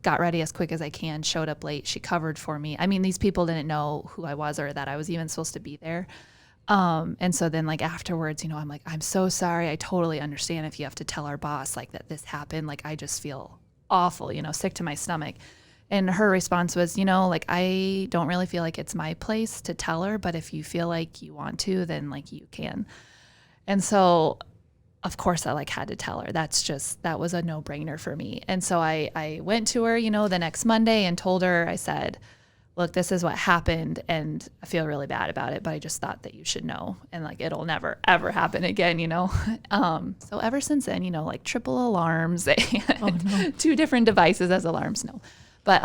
got ready as quick as I can, showed up late. She covered for me. I mean, these people didn't know who I was or that I was even supposed to be there. And so then like afterwards, I'm like, I'm so sorry. I totally understand if you have to tell our boss like that this happened. Like, I just feel awful, sick to my stomach. And her response was, like, I don't really feel like it's my place to tell her, but if you feel like you want to, then like you can. And so of course I like had to tell her. That was a no brainer for me. And so I went to her, the next Monday and told her, I said, look, this is what happened and I feel really bad about it, but I just thought that you should know. And like, it'll never, ever happen again, So ever since then, like triple alarms, and 2 different devices as alarms. No, but,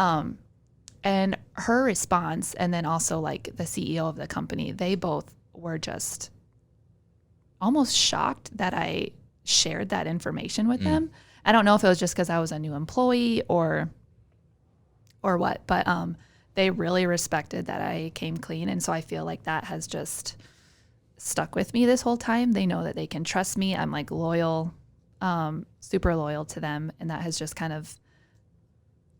and her response, and then also like the CEO of the company, they both were just almost shocked that I shared that information with them. I don't know if it was just because I was a new employee or what, but, they really respected that I came clean. And so I feel like that has just stuck with me this whole time. They know that they can trust me. I'm like loyal, super loyal to them. And that has just kind of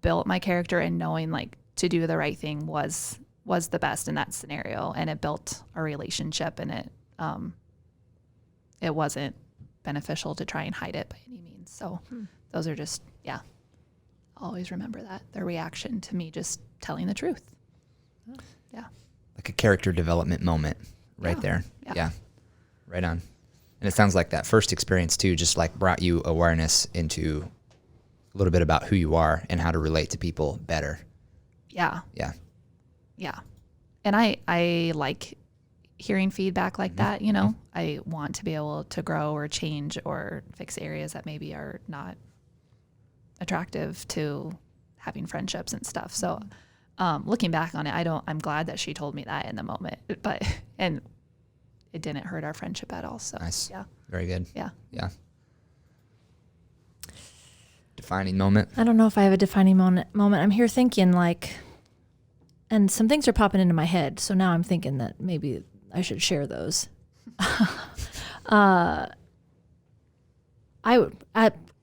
built my character, and knowing like to do the right thing was the best in that scenario. And it built a relationship, and it wasn't beneficial to try and hide it by any means. So those are just, always remember that, their reaction to me just telling the truth. Yeah. Like a character development moment right there. Yeah. Right on. And it sounds like that first experience too just like brought you awareness into a little bit about who you are and how to relate to people better. Yeah. Yeah. Yeah. And I like hearing feedback like that, I want to be able to grow or change or fix areas that maybe are not attractive to having friendships and stuff. So looking back on it, I'm glad that she told me that in the moment, and it didn't hurt our friendship at all. So nice. Yeah. Very good. Yeah. Yeah. Defining moment. I don't know if I have a defining moment. I'm here thinking like, and some things are popping into my head. So now I'm thinking that maybe I should share those.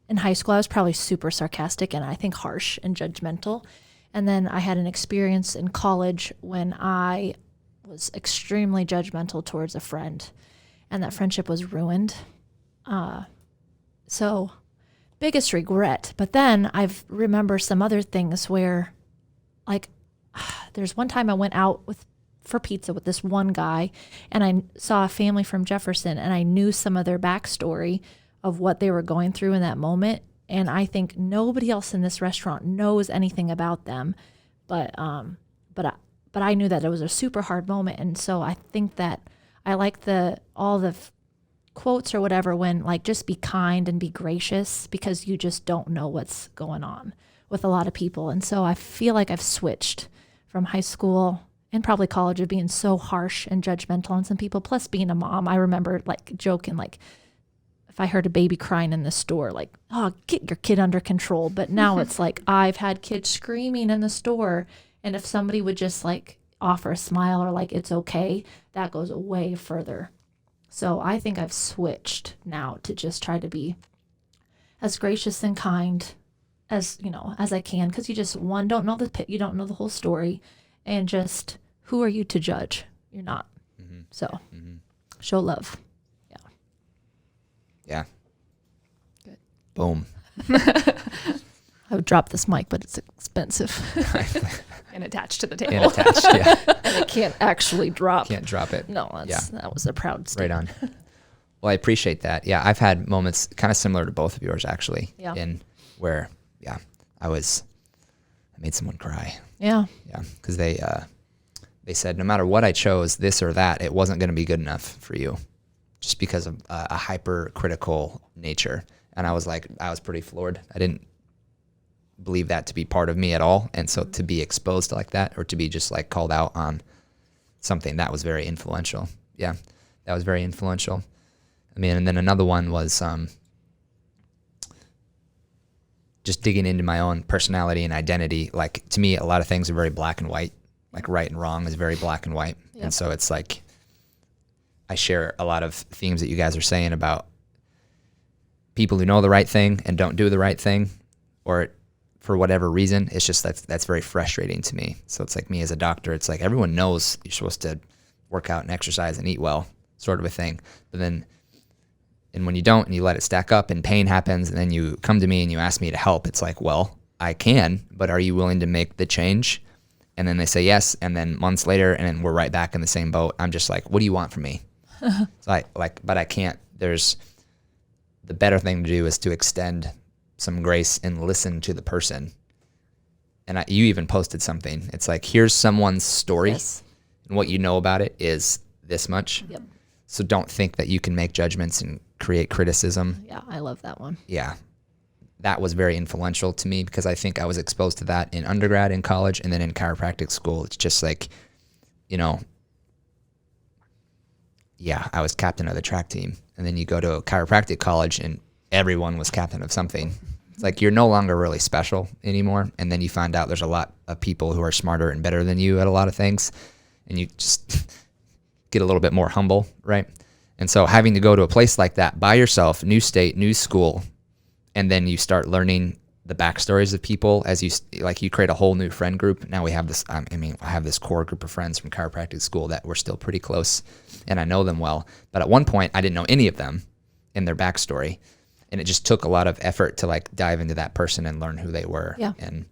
In high school, I was probably super sarcastic and I think harsh and judgmental. And then I had an experience in college when I was extremely judgmental towards a friend, and that friendship was ruined. So biggest regret. But then I've remember some other things where, like, there's one time I went out for pizza with this one guy, and I saw a family from Jefferson, and I knew some of their backstory of what they were going through in that moment. And I think nobody else in this restaurant knows anything about them, but I knew that it was a super hard moment. And so I think that I like all the quotes or whatever when, like, just be kind and be gracious, because you just don't know what's going on with a lot of people. And so I feel like I've switched from high school and probably college of being so harsh and judgmental on some people, plus being a mom. I remember, like, joking, like, if I heard a baby crying in the store, like, oh, get your kid under control. But now it's like, I've had kids screaming in the store, and if somebody would just, like, offer a smile or, like, it's okay, that goes way further. So I think I've switched now to just try to be as gracious and kind as, as I can, because you just, one, don't know you don't know the whole story, and just, who are you to judge? You're not. Mm-hmm. So Mm-hmm. show love. Yeah. Good. Boom. I would drop this mic, but it's expensive. And attached to the table. And attached, yeah. And it can't actually drop. Can't drop it. No, that was a proud statement. Right on. Well, I appreciate that. Yeah, I've had moments kind of similar to both of yours, actually. Yeah. In where, I made someone cry. Yeah. Yeah, because they said no matter what I chose, this or that, it wasn't going to be good enough for you, just because of a hypercritical nature. And I was pretty floored. I didn't believe that to be part of me at all. And so to be exposed like that, or to be just, like, called out on something, that was very influential. Yeah, that was very influential. I mean, and then another one was just digging into my own personality and identity. Like, to me, a lot of things are very black and white. Like, right and wrong is very black and white. Yep. And so it's like, I share a lot of themes that you guys are saying about people who know the right thing and don't do the right thing, or for whatever reason. It's just that's very frustrating to me. So it's like, me as a doctor, it's like, everyone knows you're supposed to work out and exercise and eat well, sort of a thing. But then, and when you don't, and you let it stack up and pain happens, and then you come to me and you ask me to help, it's like, well, I can, but are you willing to make the change? And then they say yes, and then months later, and then we're right back in the same boat. I'm just like, what do you want from me? So but I can't. There's, the better thing to do is to extend some grace and listen to the person. And you even posted something. It's like, here's someone's story, Yes. and what you know about it is this much. Yep. So don't think that you can make judgments and create criticism. Yeah, I love that one. Yeah. That was very influential to me, because I think I was exposed to that in undergrad, in college, and then in chiropractic school. It's just like, I was captain of the track team. And then you go to a chiropractic college and everyone was captain of something. It's like, you're no longer really special anymore. And then you find out there's a lot of people who are smarter and better than you at a lot of things. And you just get a little bit more humble, right? And so having to go to a place like that by yourself, new state, new school, and then you start learning the backstories of people as you create a whole new friend group. Now we have this, I have this core group of friends from chiropractic school that we're still pretty close, and I know them well. But at one point, I didn't know any of them and their backstory. And it just took a lot of effort to, like, dive into that person and learn who they were. Yeah. And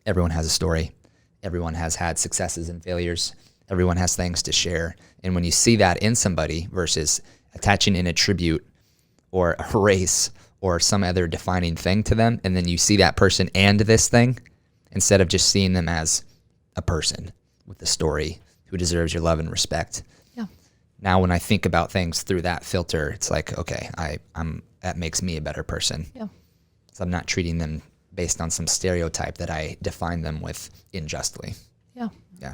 everyone has a story. Everyone has had successes and failures. Everyone has things to share. And when you see that in somebody versus attaching an attribute or a race or some other defining thing to them, and then you see that person and this thing, instead of just seeing them as a person with a story who deserves your love and respect. Yeah. Now when I think about things through that filter, it's like, okay, that makes me a better person. Yeah. So I'm not treating them based on some stereotype that I define them with unjustly. Yeah. Yeah.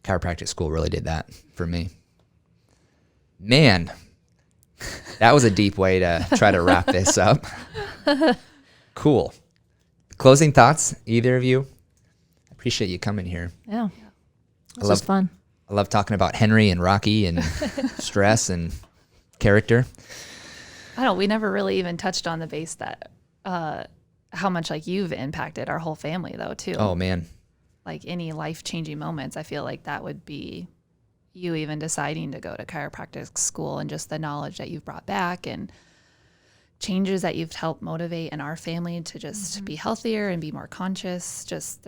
Chiropractic school really did that for me. Man, that was a deep way to try to wrap this up. Cool. Closing thoughts, either of you? I appreciate you coming here. Yeah. This was fun. I I love talking about Henry and Rocky and stress and character. We never really even touched on the base that how much like you've impacted our whole family though too. Oh man. Like any life-changing moments, I feel like that would be you even deciding to go to chiropractic school and just the knowledge that you've brought back and changes that you've helped motivate in our family to just be healthier and be more conscious. Just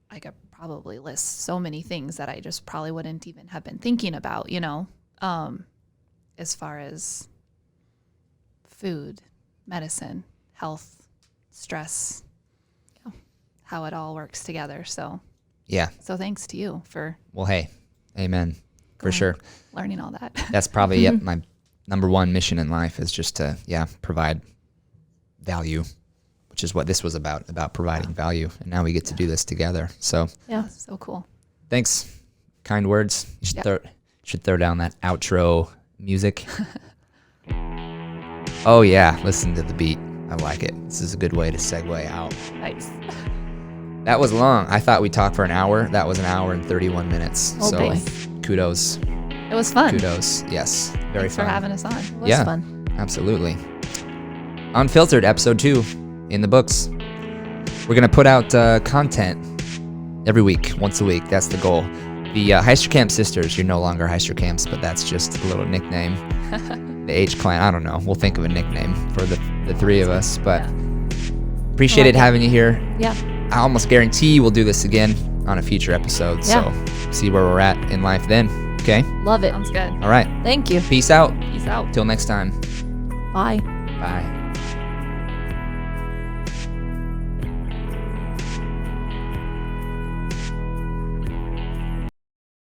I could probably list so many things that I just probably wouldn't even have been thinking about, as far as food, medicine, health, stress, how it all works together. So Yeah. so thanks to you for Well, hey, amen. For sure. learning all that. That's probably my number one mission in life is just to, provide value, which is what this was about providing value. And now we get to do this together. So Yeah. So cool. thanks. Kind words. You should throw down that outro music. Oh yeah. Listen to the beat. I like it. This is a good way to segue out. Nice. That was long. I thought we talked for an hour. That was an hour and 31 minutes. Oh, so boy. kudos. It was fun. Kudos. Yes. Very Thanks fun. for having us on. It was Yeah. fun. Absolutely. Unfiltered episode 2 in the books. We're going to put out content every week, once a week. That's the goal. The Heisterkamp sisters, you're no longer Heisterkamps, but that's just a little nickname. The H clan, I don't know. We'll think of a nickname for the three of us, but appreciate it having you here. Yeah. I almost guarantee we'll do this again on a future episode. Yeah. So see where we're at in life then. Okay? Love it. Sounds good. All right. Thank you. Peace out. Peace out. Till next time. Bye. Bye.